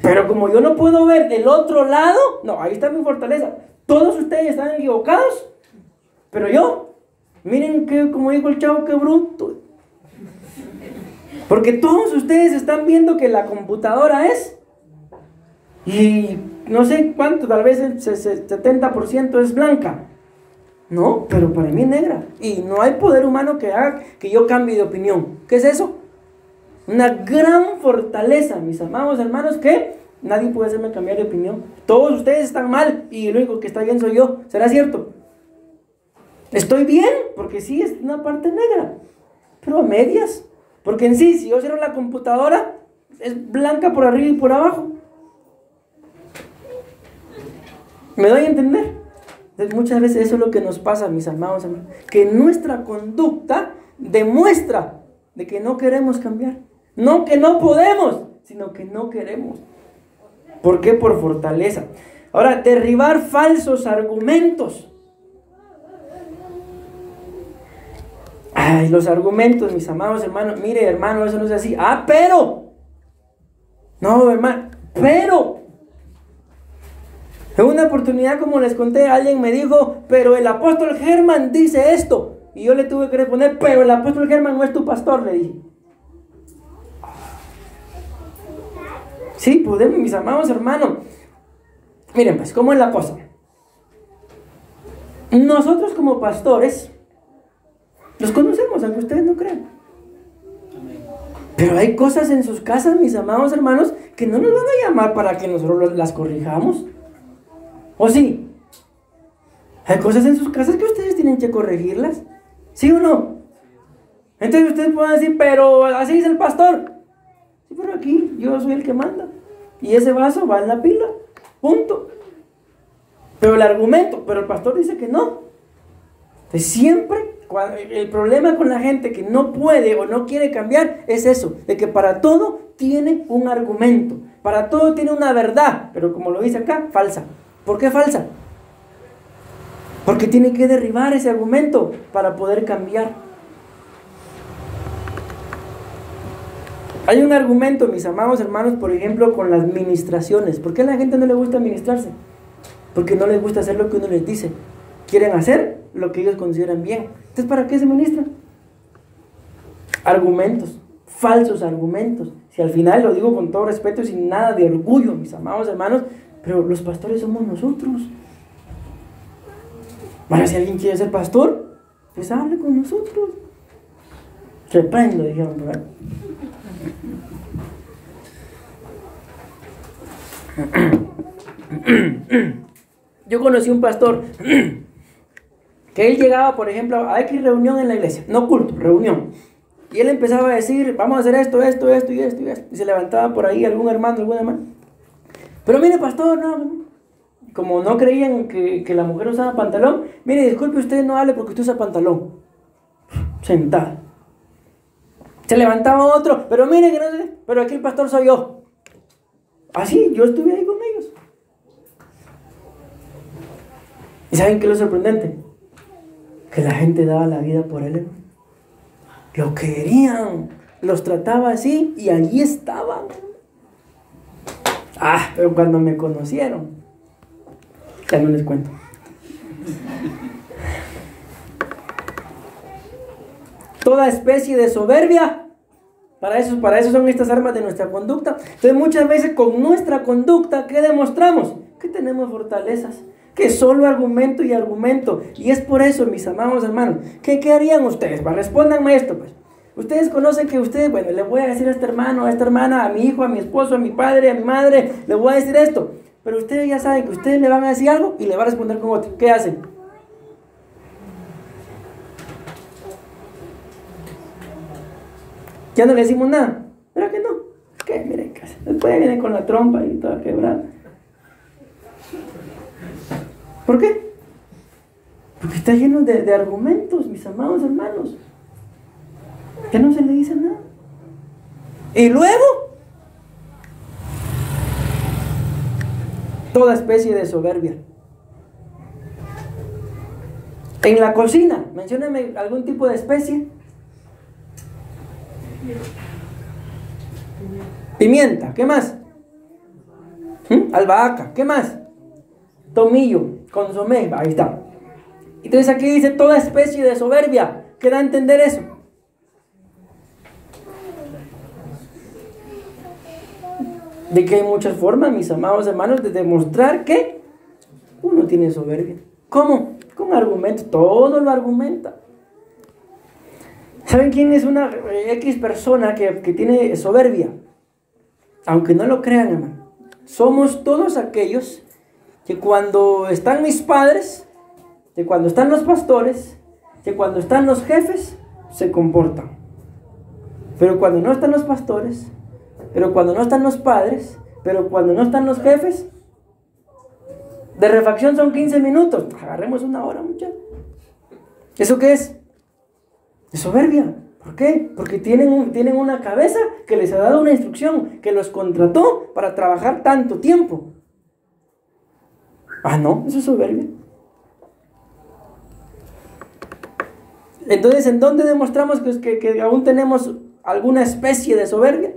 Pero como yo no puedo ver del otro lado, no, ahí está mi fortaleza. Todos ustedes están equivocados, pero yo, miren que, como dijo el chavo, qué bruto. Porque todos ustedes están viendo que la computadora es, y no sé cuánto, tal vez el 70% es blanca. No, pero para mí es negra. Y no hay poder humano que haga que yo cambie de opinión. ¿Qué es eso? Una gran fortaleza, mis amados hermanos, que nadie puede hacerme cambiar de opinión. Todos ustedes están mal y el único que está bien soy yo. ¿Será cierto? Estoy bien, porque sí, es una parte negra, pero a medias. Porque en sí, si yo cierro la computadora, es blanca por arriba y por abajo. ¿Me doy a entender? Entonces, muchas veces eso es lo que nos pasa, mis amados hermanos, que nuestra conducta demuestra de que no queremos cambiar. No que no podemos, sino que no queremos. ¿Por qué? Por fortaleza. Ahora, derribar falsos argumentos. Ay, los argumentos, mis amados hermanos. Mire, hermano, eso no es así. Ah, pero. No, hermano, pero. En una oportunidad, como les conté, alguien me dijo, pero el apóstol Germán dice esto. Y yo le tuve que responder, pero el apóstol Germán no es tu pastor, le dije. Sí, podemos, mis amados hermanos. Miren, pues, ¿cómo es la cosa? Nosotros como pastores los conocemos, aunque ustedes no crean. Pero hay cosas en sus casas, mis amados hermanos, que no nos van a llamar para que nosotros las corrijamos. ¿O sí? Hay cosas en sus casas que ustedes tienen que corregirlas. ¿Sí o no? Entonces ustedes pueden decir, pero así dice el pastor. Sí, pero aquí yo soy el que manda. Y ese vaso va en la pila. Punto. Pero el argumento, pero el pastor dice que no. Entonces siempre, el problema con la gente que no puede o no quiere cambiar es eso, de que para todo tiene un argumento. Para todo tiene una verdad, pero como lo dice acá, falsa. ¿Por qué falsa? Porque tiene que derribar ese argumento para poder cambiar. Hay un argumento, mis amados hermanos, por ejemplo, con las ministraciones. ¿Por qué a la gente no le gusta ministrarse? Porque no les gusta hacer lo que uno les dice. Quieren hacer lo que ellos consideran bien. Entonces, ¿para qué se ministran? Argumentos, falsos argumentos. Si al final, lo digo con todo respeto y sin nada de orgullo, mis amados hermanos, pero los pastores somos nosotros. Ahora, si alguien quiere ser pastor, pues hable con nosotros. Reprendo, dijeron por ahí. Yo conocí un pastor que él llegaba, por ejemplo, a X reunión en la iglesia, no culto, reunión. Y él empezaba a decir, vamos a hacer esto y esto. Y se levantaba por ahí algún hermano, alguna hermana. Pero mire, pastor, no. Como no creían que la mujer usaba pantalón, mire, disculpe, usted no hable porque usted usa pantalón. Sentado. Se levantaba otro, pero mire que no sé, pero aquí el pastor soy yo. Así, yo estuve ahí con ellos. ¿Y saben qué es lo sorprendente? Que la gente daba la vida por él. Lo querían, los trataba así y allí estaban. Pero cuando me conocieron, ya no les cuento. toda especie de soberbia. Para eso son estas armas de nuestra conducta. Entonces muchas veces con nuestra conducta, ¿qué demostramos? Que tenemos fortalezas, que solo argumento y argumento. Y es por eso, mis amados hermanos, ¿qué harían ustedes? Respóndanme esto, pues. Ustedes conocen que ustedes, bueno, le voy a decir a este hermano, a esta hermana, a mi hijo, a mi esposo, a mi padre, a mi madre, le voy a decir esto. Pero ustedes ya saben que ustedes le van a decir algo y le va a responder con otro. ¿Qué hacen? Ya no le decimos nada. ¿Verdad que no? ¿Qué? Miren, después viene con la trompa y toda quebrada. ¿Por qué? Porque está lleno de argumentos, mis amados hermanos. Ya no se le dice nada. Y luego, toda especie de soberbia. En la cocina, mencióname algún tipo de especie. Pimienta, ¿qué más? Albahaca, ¿qué más? Tomillo, consomé, ahí está. Entonces aquí dice toda especie de soberbia. ¿Qué da a entender eso? De que hay muchas formas, mis amados hermanos, de demostrar que uno tiene soberbia. ¿Cómo? Con argumentos, todo lo argumenta. ¿Saben quién es una X persona que tiene soberbia? Aunque no lo crean, hermano. Somos todos aquellos que cuando están mis padres, que cuando están los pastores, que cuando están los jefes, se comportan. Pero cuando no están los pastores, pero cuando no están los padres, pero cuando no están los jefes, de refacción son 15 minutos. Agarremos una hora, muchachos. ¿Eso qué es? Es soberbia. ¿Por qué? Porque tienen una cabeza que les ha dado una instrucción, que los contrató para trabajar tanto tiempo. Ah, no, eso es soberbia. Entonces, ¿en dónde demostramos que aún tenemos alguna especie de soberbia?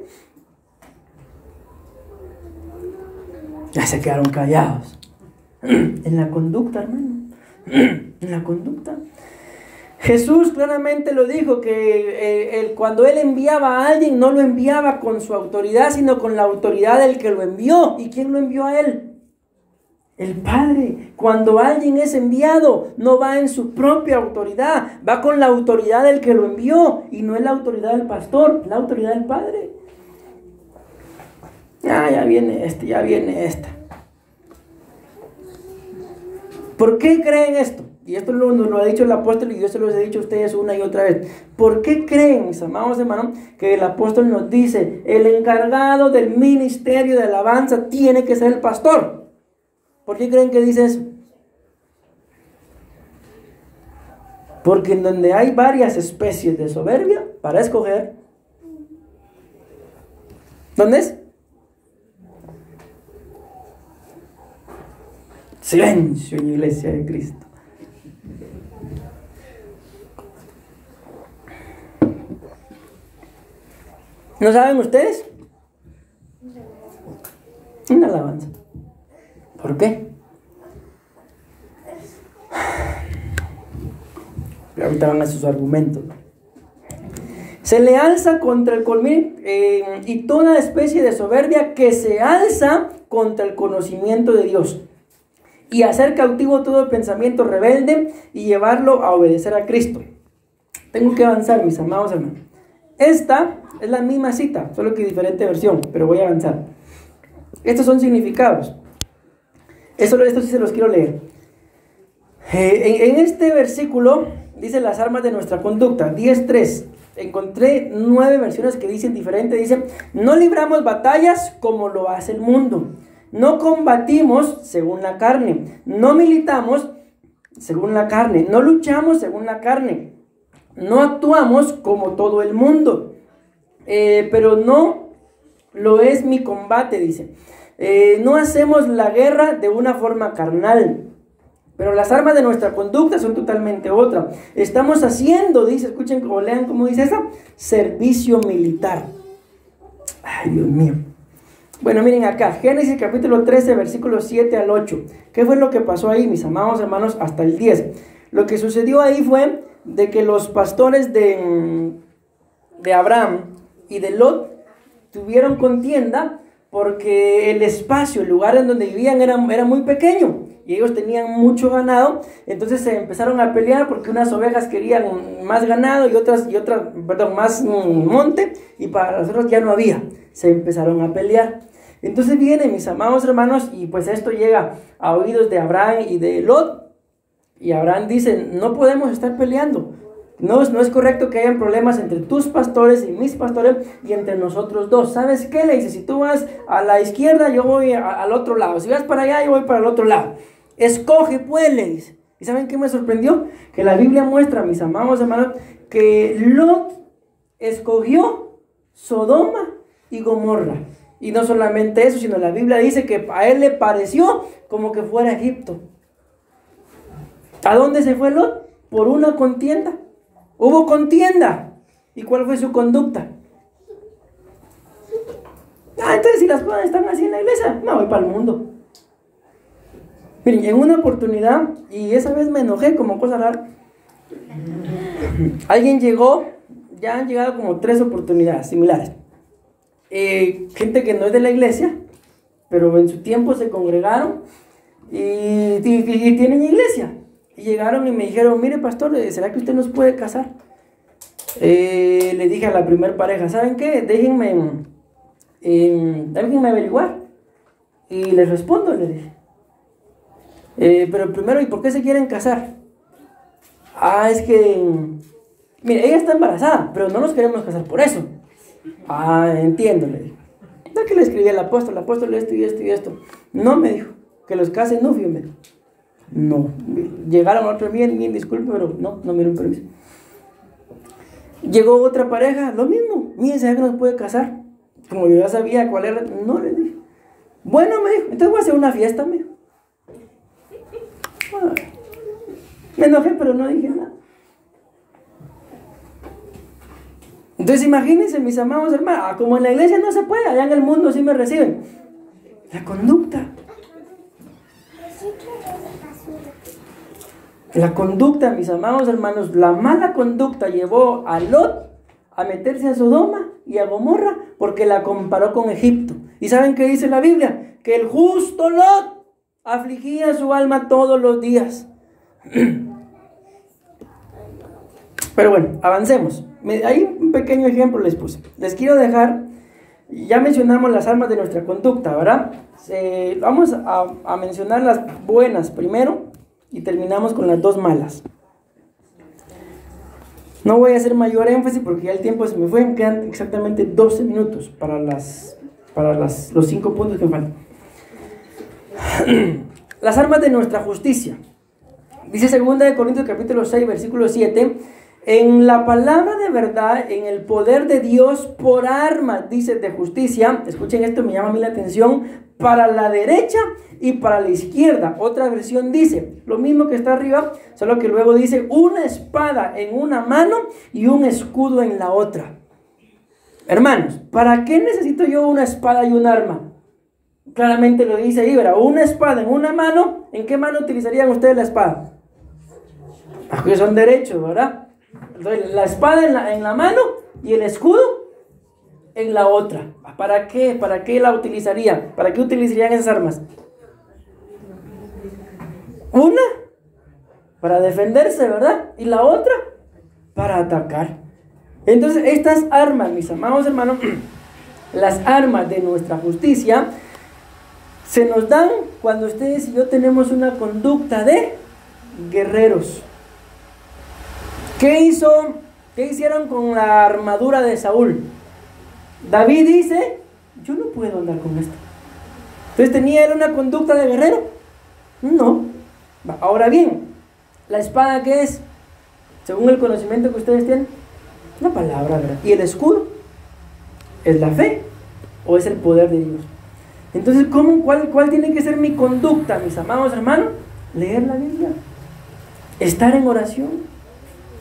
Ya se quedaron callados. En la conducta, hermano. En la conducta. Jesús claramente lo dijo, que cuando Él enviaba a alguien, no lo enviaba con su autoridad, sino con la autoridad del que lo envió. ¿Y quién lo envió a Él? El Padre. Cuando alguien es enviado, no va en su propia autoridad, va con la autoridad del que lo envió, y no es la autoridad del pastor, la autoridad del Padre. Ya viene ya viene esta. ¿Por qué creen esto? Y esto nos lo ha dicho el apóstol, y yo se los he dicho a ustedes una y otra vez. ¿Por qué creen, mis amados hermanos, que el apóstol nos dice, el encargado del ministerio de alabanza tiene que ser el pastor? ¿Por qué creen que dice eso? Porque en donde hay varias especies de soberbia para escoger, ¿dónde es? Silencio en la iglesia de Cristo. ¿No saben ustedes? Una alabanza. ¿Por qué? Pero ahorita van a sus argumentos. Se le alza contra el y toda especie de soberbia que se alza contra el conocimiento de Dios, y hacer cautivo todo pensamiento rebelde y llevarlo a obedecer a Cristo. Tengo que avanzar, mis amados hermanos. Esta es la misma cita, solo que diferente versión, pero voy a avanzar. Estos son significados. Esto sí se los quiero leer. En este versículo dice las armas de nuestra conducta, 10:3. Encontré 9 versiones que dicen diferente. Dicen: no libramos batallas como lo hace el mundo. No combatimos según la carne. No militamos según la carne. No luchamos según la carne. No actuamos como todo el mundo. Pero no lo es mi combate, dice. No hacemos la guerra de una forma carnal, pero las armas de nuestra conducta son totalmente otra. Estamos haciendo, dice, escuchen o lean cómo dice esa, servicio militar. Ay, Dios mío. Bueno, miren acá, Génesis capítulo 13, versículos 7 al 8. ¿Qué fue lo que pasó ahí, mis amados hermanos, hasta el 10? Lo que sucedió ahí fue de que los pastores de Abraham y de Lot tuvieron contienda porque el espacio, el lugar en donde vivían era muy pequeño y ellos tenían mucho ganado. Entonces se empezaron a pelear porque unas ovejas querían más ganado y otras, más monte, y para las otras ya no había. Se empezaron a pelear. Entonces vienen, mis amados hermanos, y pues esto llega a oídos de Abraham y de Lot. Y Abraham dice: no podemos estar peleando. No es correcto que hayan problemas entre tus pastores y mis pastores y entre nosotros dos. ¿Sabes qué? Le dice: si tú vas a la izquierda, yo voy al otro lado. Si vas para allá, yo voy para el otro lado. Escoge, pues, le dice. ¿Y saben qué me sorprendió? Que la Biblia muestra, mis amados hermanos, que Lot escogió Sodoma y Gomorra. Y no solamente eso, sino la Biblia dice que a él le pareció como que fuera Egipto. ¿A dónde se fue Lot? Por una contienda. Hubo contienda. ¿Y cuál fue su conducta? Entonces si las cosas están así en la iglesia, me voy para el mundo. Miren, en una oportunidad, y esa vez me enojé como cosa rara, alguien llegó, ya han llegado como 3 oportunidades similares. Gente que no es de la iglesia, pero en su tiempo se congregaron y tienen iglesia. Y llegaron y me dijeron: mire, pastor, ¿será que usted nos puede casar? Le dije a la primer pareja: ¿saben qué? Déjenme averiguar. Y les respondo, le dije. Pero primero, ¿y por qué se quieren casar? Es que, mire, ella está embarazada, pero no nos queremos casar por eso. Entiendo, le dije. No, que le escribí al apóstol esto y esto y esto. No, me dijo, que los case, no, fíjate. No, llegaron otros, bien, disculpe, pero no me dieron permiso. Llegó otra pareja, lo mismo: mire, ¿será que nos puede casar? Como yo ya sabía cuál era, no, le dije. Bueno, me dijo, entonces voy a hacer una fiesta, me dijo. Me enojé, pero no dije nada. Entonces imagínense, mis amados hermanos, como en la iglesia no se puede, allá en el mundo sí me reciben. La conducta. La conducta, mis amados hermanos, la mala conducta llevó a Lot a meterse a Sodoma y a Gomorra porque la comparó con Egipto. ¿Y saben qué dice la Biblia? Que el justo Lot afligía su alma todos los días. Pero bueno, avancemos. Hay un pequeño ejemplo les puse. Les quiero dejar, ya mencionamos las armas de nuestra conducta, ¿verdad? Vamos a mencionar las buenas primero y terminamos con las 2 malas. No voy a hacer mayor énfasis porque ya el tiempo se me fue. Me quedan exactamente 12 minutos para los 5 puntos que me faltan. Las armas de nuestra justicia. Dice 2 Corintios capítulo 6, versículo 7: en la palabra de verdad, en el poder de Dios, por armas, dice, de justicia. Escuchen esto, me llama a mí la atención: para la derecha y para la izquierda. Otra versión dice lo mismo que está arriba, solo que luego dice: una espada en una mano y un escudo en la otra. Hermanos, ¿para qué necesito yo una espada y un arma? Claramente lo dice ahí, ¿verdad? Una espada en una mano. ¿En qué mano utilizarían ustedes la espada? Porque son derechos, ¿verdad? Entonces, la espada en la mano y el escudo en la otra. ¿Para qué? ¿Para qué la utilizarían? ¿Para qué utilizarían esas armas? Una, para defenderse, ¿verdad? Y la otra, para atacar. Entonces, estas armas, mis amados hermanos, las armas de nuestra justicia, se nos dan cuando ustedes y yo tenemos una conducta de guerreros. ¿Qué hicieron con la armadura de Saúl? David dice: yo no puedo andar con esto. Entonces, ¿tenía él una conducta de guerrero? No. Ahora bien, ¿la espada qué es? Según el conocimiento que ustedes tienen, la palabra, ¿verdad? ¿Y el escudo? ¿Es la fe o es el poder de Dios? Entonces, ¿cuál tiene que ser mi conducta, mis amados hermanos? Leer la Biblia, estar en oración.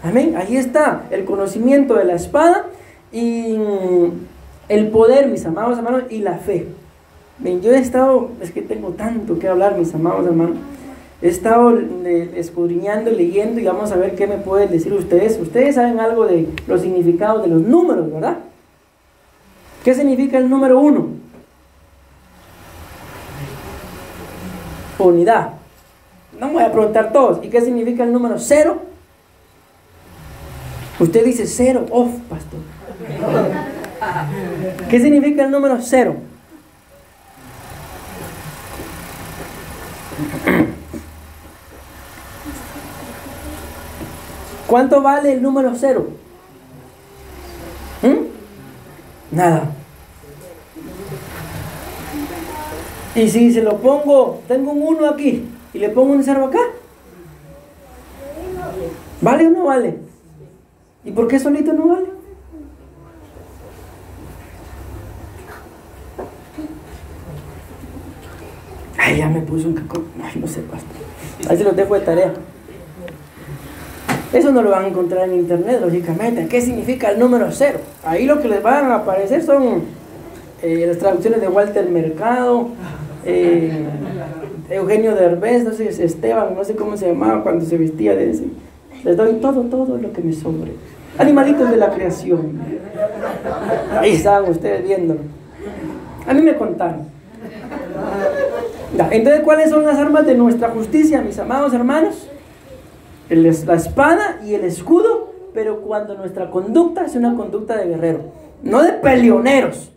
Amén. Ahí está el conocimiento de la espada y el poder, mis amados hermanos, y la fe. Bien, yo he estado, es que tengo tanto que hablar, mis amados hermanos, he estado escudriñando, leyendo, y vamos a ver qué me pueden decir ustedes. Ustedes saben algo de los significados de los números, ¿verdad? ¿Qué significa el número 1? Unidad. No me voy a preguntar todos. ¿Y qué significa el número 0? Usted dice 0. ¡Oh, pastor! ¿Qué significa el número 0? ¿Cuánto vale el número 0? Nada. Y si se lo pongo, tengo un 1 aquí y le pongo un 0 acá, ¿vale o no vale? ¿Y por qué solito no vale? Ay, ya me puso un cacón. Ay, no sé, pastor. Ahí se los dejo de tarea. Eso no lo van a encontrar en internet, lógicamente. ¿Qué significa el número 0? Ahí lo que les van a aparecer son las traducciones de Walter Mercado, Eugenio Derbez, no sé, Esteban, no sé cómo se llamaba cuando se vestía de ese. Les doy todo lo que me sobre. Animalitos de la creación. Ahí estaban ustedes viéndolo. A mí me contaron. Entonces, ¿cuáles son las armas de nuestra justicia, mis amados hermanos? La espada y el escudo, pero cuando nuestra conducta es una conducta de guerrero, no de peleoneros,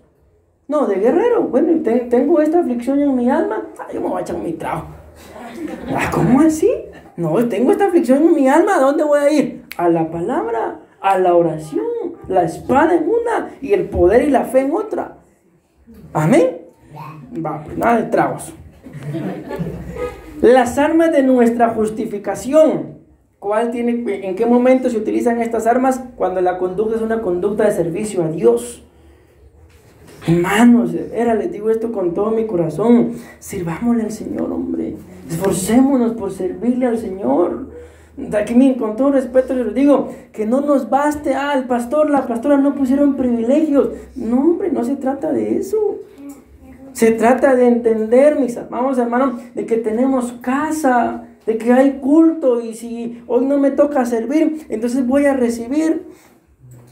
no, de guerrero. Bueno, tengo esta aflicción en mi alma, yo me voy a echar mi trago. ¿Cómo así? No, tengo esta aflicción en mi alma, ¿a dónde voy a ir? A la palabra, a la oración, la espada en una y el poder y la fe en otra. Amén. Pues nada de tragos. Las armas de nuestra justificación. ¿En qué momento se utilizan estas armas? Cuando la conducta es una conducta de servicio a Dios. Hermanos, les digo esto con todo mi corazón. Sirvámosle al Señor, hombre. Esforcémonos por servirle al Señor. Aquí, con todo respeto les digo, que no nos baste, el pastor, la pastora no pusieron privilegios. No, hombre, no se trata de eso. Se trata de entender, mis amados hermanos, de que tenemos casa, de que hay culto, y si hoy no me toca servir, entonces voy a recibir.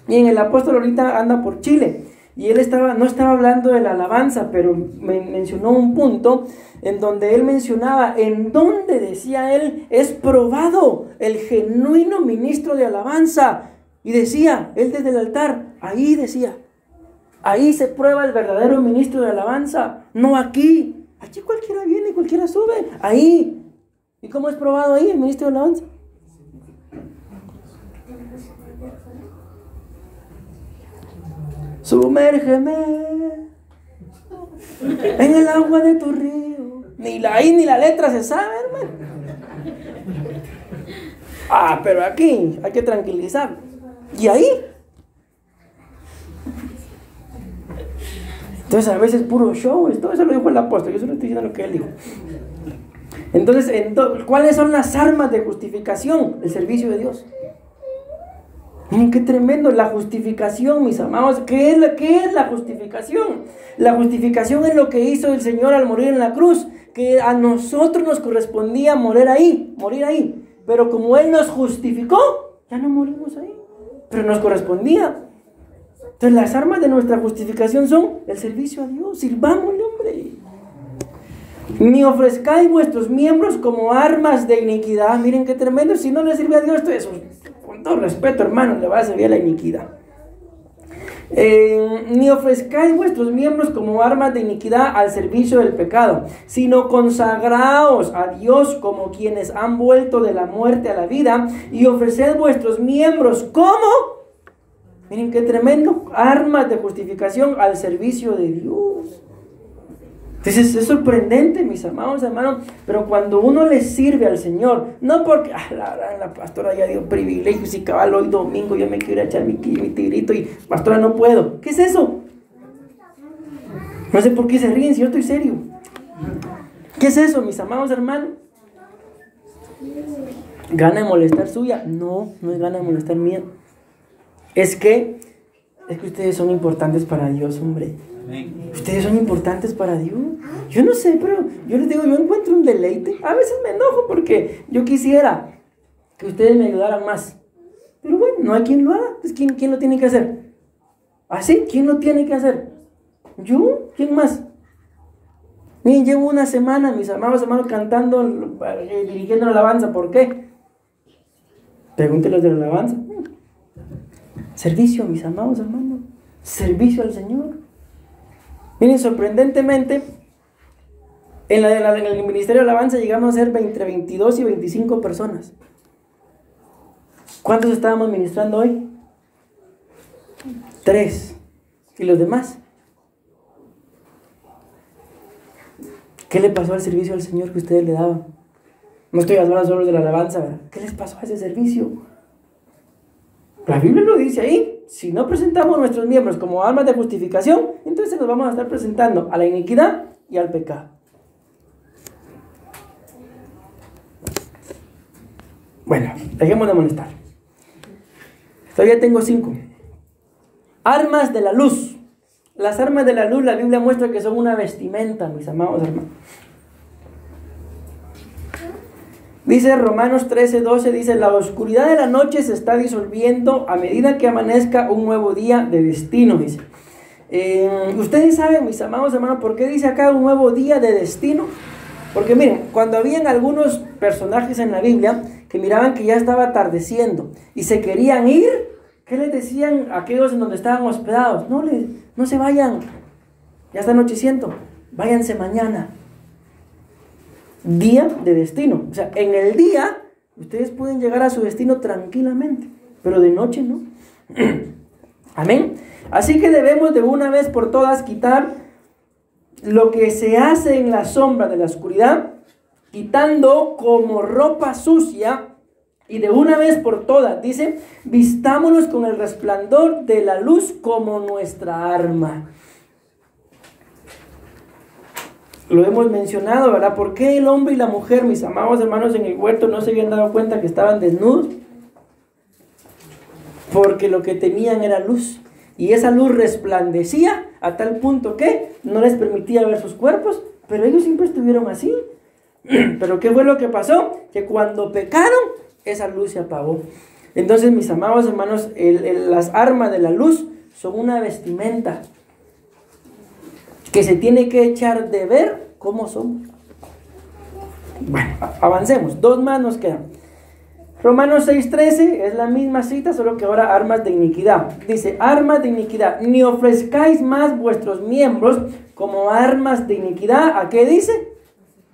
Y en el apóstol ahorita anda por Chile, y él no estaba hablando de la alabanza, pero me mencionó un punto en donde él mencionaba, en donde decía él, es probado el genuino ministro de alabanza. Y decía, él desde el altar, ahí decía, ahí se prueba el verdadero ministro de alabanza, no aquí. Aquí cualquiera viene y cualquiera sube, ahí. ¿Y cómo es probado ahí el ministro de alabanza? Sumérgeme en el agua de tu río. Ni la letra se sabe, hermano. Pero aquí hay que tranquilizar. ¿Y ahí? Entonces a veces puro show. Todo eso lo dijo el apóstol. Yo solo estoy diciendo lo que él dijo. Entonces, ¿cuáles son las armas de justificación? El servicio de Dios. Miren qué tremendo, la justificación, mis amados. ¿Qué es la justificación? La justificación es lo que hizo el Señor al morir en la cruz, que a nosotros nos correspondía morir ahí. Pero como Él nos justificó, ya no morimos ahí, pero nos correspondía. Entonces las armas de nuestra justificación son el servicio a Dios. Sirvámosle, hombre. Ni ofrezcáis vuestros miembros como armas de iniquidad. Miren qué tremendo. Si no le sirve a Dios, esto es, con todo respeto, hermano, le va a servir a la iniquidad. Ni ofrezcáis vuestros miembros como armas de iniquidad al servicio del pecado, sino consagraos a Dios como quienes han vuelto de la muerte a la vida, y ofreced vuestros miembros como, miren qué tremendo, armas de justificación al servicio de Dios. Entonces es sorprendente, mis amados hermanos, pero cuando uno le sirve al Señor, no porque la pastora ya dio privilegios y cabal hoy domingo yo me quiero echar mi tigrito y pastora no puedo. ¿Qué es eso? No sé por qué se ríen si yo estoy serio. ¿Qué es eso, mis amados hermanos? ¿Gana de molestar suya? No es gana de molestar mía. Es que ustedes son importantes para Dios, hombre. Ustedes son importantes para Dios. Yo no sé, pero yo les digo, yo encuentro un deleite. A veces me enojo porque yo quisiera que ustedes me ayudaran más. Pero bueno, no hay quien lo haga. Pues ¿quién lo tiene que hacer? ¿Así? ¿Quién lo tiene que hacer? ¿Yo? ¿Quién más? Miren, llevo una semana, mis amados hermanos, cantando, dirigiendo la alabanza. ¿Por qué? Pregúnteles de la alabanza. Servicio, mis amados hermanos. Servicio al Señor. Miren, sorprendentemente, en el Ministerio de Alabanza llegamos a ser entre 22 y 25 personas. ¿Cuántos estábamos ministrando hoy? 3. ¿Y los demás? ¿Qué le pasó al servicio al Señor que ustedes le daban? No estoy hablando solo de la alabanza, ¿verdad? ¿Qué les pasó a ese servicio? La Biblia lo dice ahí. Si no presentamos nuestros miembros como armas de justificación, entonces nos vamos a estar presentando a la iniquidad y al pecado. Bueno, dejemos de molestar. Todavía tengo 5. Armas de la luz. Las armas de la luz, la Biblia muestra que son una vestimenta, mis amados hermanos. Dice Romanos 13:12, dice, la oscuridad de la noche se está disolviendo a medida que amanezca un nuevo día de destino, dice. Ustedes saben, mis amados hermanos, ¿por qué dice acá un nuevo día de destino? Porque miren, cuando habían algunos personajes en la Biblia que miraban que ya estaba atardeciendo y se querían ir, ¿qué les decían a aquellos en donde estaban hospedados? No se vayan, ya está anocheciendo, váyanse mañana. Día de destino. O sea, en el día ustedes pueden llegar a su destino tranquilamente, pero de noche no. Amén. Así que debemos de una vez por todas quitar lo que se hace en la sombra de la oscuridad, quitando como ropa sucia, y de una vez por todas, dice, vistámonos con el resplandor de la luz como nuestra arma. Lo hemos mencionado, ¿verdad? ¿Por qué el hombre y la mujer, mis amados hermanos, en el huerto no se habían dado cuenta que estaban desnudos? Porque lo que tenían era luz. Y esa luz resplandecía a tal punto que no les permitía ver sus cuerpos. Pero ellos siempre estuvieron así. Pero ¿qué fue lo que pasó? Que cuando pecaron, esa luz se apagó. Entonces, mis amados hermanos, las armas de la luz son una vestimenta que se tiene que echar de ver cómo somos. Bueno, avancemos. 2 más nos quedan. Romanos 6:13 es la misma cita, solo que ahora armas de iniquidad. Dice, armas de iniquidad, ni ofrezcáis más vuestros miembros como armas de iniquidad. ¿A qué dice?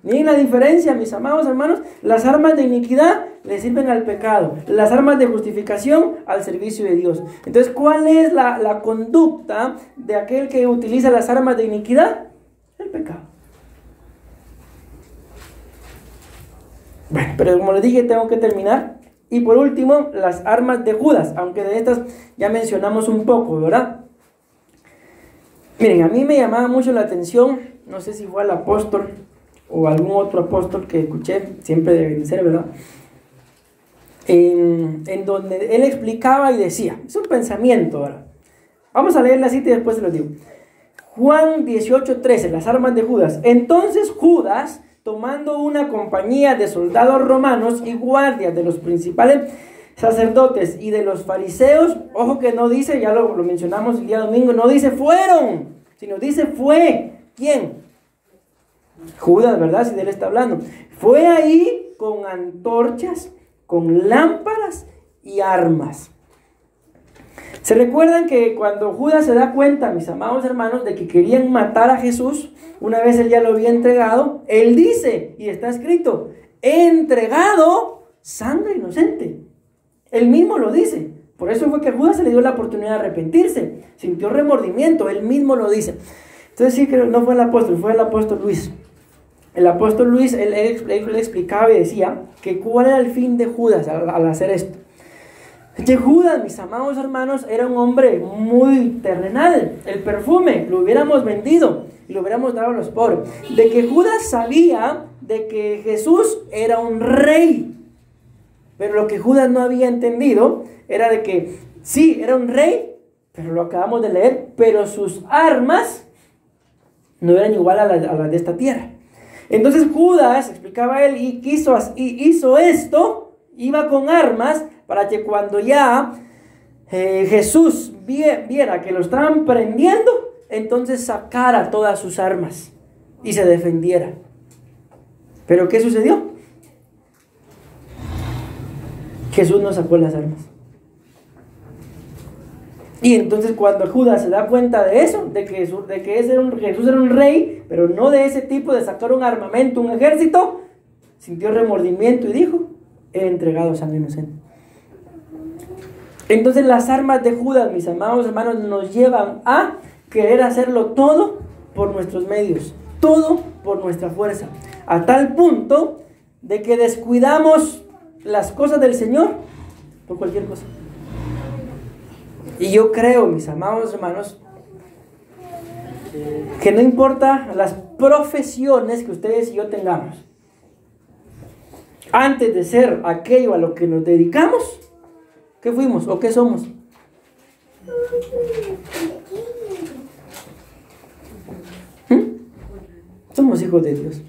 Miren la diferencia, mis amados hermanos. Las armas de iniquidad le sirven al pecado. Las armas de justificación al servicio de Dios. Entonces, ¿cuál es la conducta de aquel que utiliza las armas de iniquidad? El pecado. Bueno, pero como les dije, tengo que terminar. Y por último, las armas de Judas. Aunque de estas ya mencionamos un poco, ¿verdad? Miren, a mí me llamaba mucho la atención, no sé si fue al apóstol o algún otro apóstol que escuché, siempre debe ser, ¿verdad? En donde él explicaba y decía, es un pensamiento, ¿verdad? Vamos a leer la cita y después se los digo. Juan 18:13, las armas de Judas. Entonces Judas, tomando una compañía de soldados romanos y guardias de los principales sacerdotes y de los fariseos, ojo que no dice, ya lo mencionamos el día domingo, no dice fueron, sino dice fue. ¿Quién? Judas, ¿verdad? Si de él está hablando. Fue ahí con antorchas, con lámparas y armas. ¿Se recuerdan que cuando Judas se da cuenta, mis amados hermanos, de que querían matar a Jesús, una vez él ya lo había entregado, él dice, y está escrito, he entregado sangre inocente. Él mismo lo dice. Por eso fue que a Judas se le dio la oportunidad de arrepentirse. Sintió remordimiento, él mismo lo dice. Entonces sí que no fue el apóstol, fue el apóstol Luis. El apóstol Luis, él explicaba y decía que cuál era el fin de Judas al hacer esto. Que Judas, mis amados hermanos, era un hombre muy terrenal. El perfume lo hubiéramos vendido y lo hubiéramos dado a los pobres. De que Judas sabía de que Jesús era un rey. Pero lo que Judas no había entendido era de que sí, era un rey, pero lo acabamos de leer, pero sus armas no eran igual a las de esta tierra. Entonces Judas, explicaba él, y hizo esto, iba con armas, para que cuando ya Jesús viera que lo estaban prendiendo, entonces sacara todas sus armas y se defendiera. ¿Pero qué sucedió? Jesús no sacó las armas. Y entonces cuando Judas se da cuenta de eso, de que Jesús era un rey, pero no de ese tipo de sacar un armamento, un ejército, sintió remordimiento y dijo: he entregado sangre inocente. Entonces las armas de Judas, mis amados hermanos, nos llevan a querer hacerlo todo por nuestros medios, todo por nuestra fuerza, a tal punto de que descuidamos las cosas del Señor por cualquier cosa. Y yo creo, mis amados hermanos, que no importa las profesiones que ustedes y yo tengamos, antes de ser aquello a lo que nos dedicamos, ¿qué fuimos o qué somos? Somos hijos de Dios.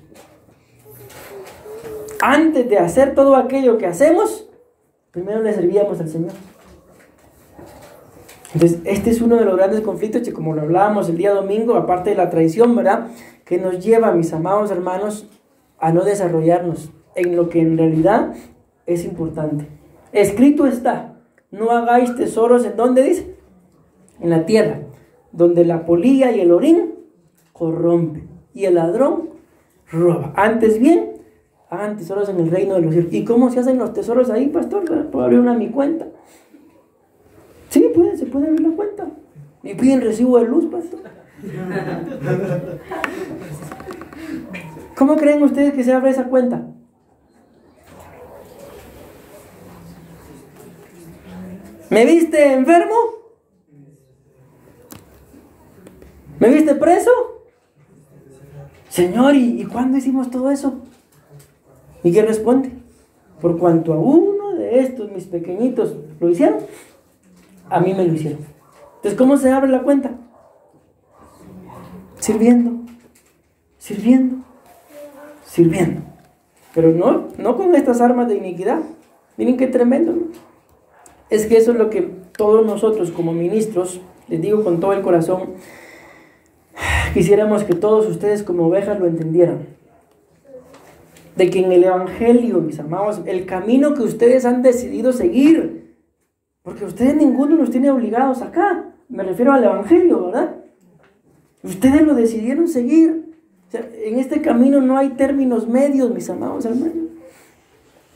Antes de hacer todo aquello que hacemos, primero le servíamos al Señor. Entonces, este es uno de los grandes conflictos que, como lo hablábamos el día domingo, aparte de la traición, ¿verdad?, que nos lleva, mis amados hermanos, a no desarrollarnos en lo que en realidad es importante. Escrito está: no hagáis tesoros, ¿en dónde dice? En la tierra, donde la polilla y el orín corrompen y el ladrón roba. Antes bien, hagan tesoros en el reino de los cielos. ¿Y cómo se hacen los tesoros ahí, pastor? ¿Puedo abrir una a mi cuenta? Sí, se puede abrir la cuenta. Y piden recibo de luz, pastor. ¿Cómo creen ustedes que se abre esa cuenta? ¿Me viste enfermo? ¿Me viste preso? Señor, ¿y cuándo hicimos todo eso? ¿Y qué responde? Por cuanto a uno de estos, mis pequeñitos, lo hicieron, a mí me lo hicieron. Entonces, ¿cómo se abre la cuenta? Sirviendo. Pero no con estas armas de iniquidad. Miren qué tremendo, ¿no? Es que eso es lo que todos nosotros como ministros, les digo con todo el corazón, quisiéramos que todos ustedes como ovejas lo entendieran. De que en el Evangelio, mis amados, el camino que ustedes han decidido seguir, porque ustedes ninguno los tiene obligados acá, me refiero al Evangelio, ¿verdad? Ustedes lo decidieron seguir. O sea, en este camino no hay términos medios, mis amados hermanos.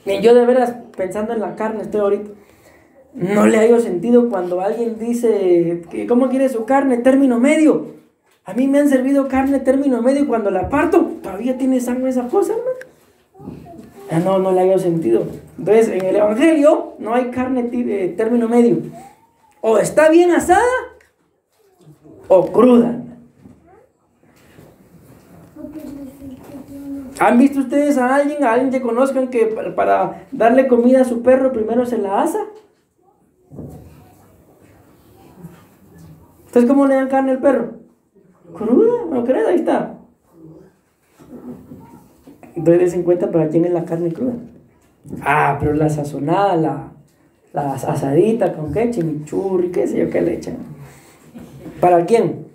Y yo de veras, pensando en la carne, estoy ahorita, no le hallo sentido cuando alguien dice que ¿cómo quiere su carne? Término medio. A mí me han servido carne término medio y cuando la parto, todavía tiene sangre esa cosa, hermano. No le hallo sentido. Entonces, en el Evangelio no hay carne término medio. O está bien asada o cruda. ¿Han visto ustedes a alguien que conozcan que para darle comida a su perro primero se la asa? Entonces, ¿cómo le dan carne al perro? Cruda, ¿no crees? Ahí está. Entonces, des en cuenta para quién es la carne cruda. Ah, pero la sazonada, la asadita con qué, chimichurri, qué sé yo qué le echan. ¿Para quién?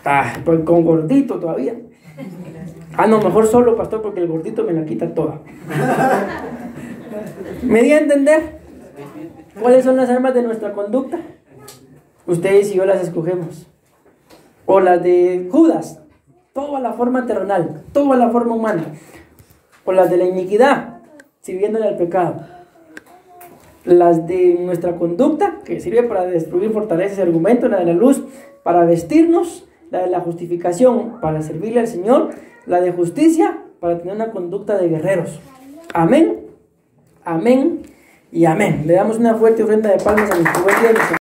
Ah, pues con gordito todavía. Ah, no, mejor solo, pastor, porque el gordito me la quita toda. ¿Me di a entender? ¿Cuáles son las armas de nuestra conducta? Ustedes y yo las escogemos. O las de Judas, todo a la forma terrenal, todo a la forma humana. O las de la iniquidad, sirviéndole al pecado. Las de nuestra conducta, que sirve para destruir fortalezas y argumentos. La de la luz, para vestirnos. La de la justificación, para servirle al Señor. La de justicia, para tener una conducta de guerreros. Amén, amén y amén. Le damos una fuerte ofrenda de palmas a nuestro buen Dios.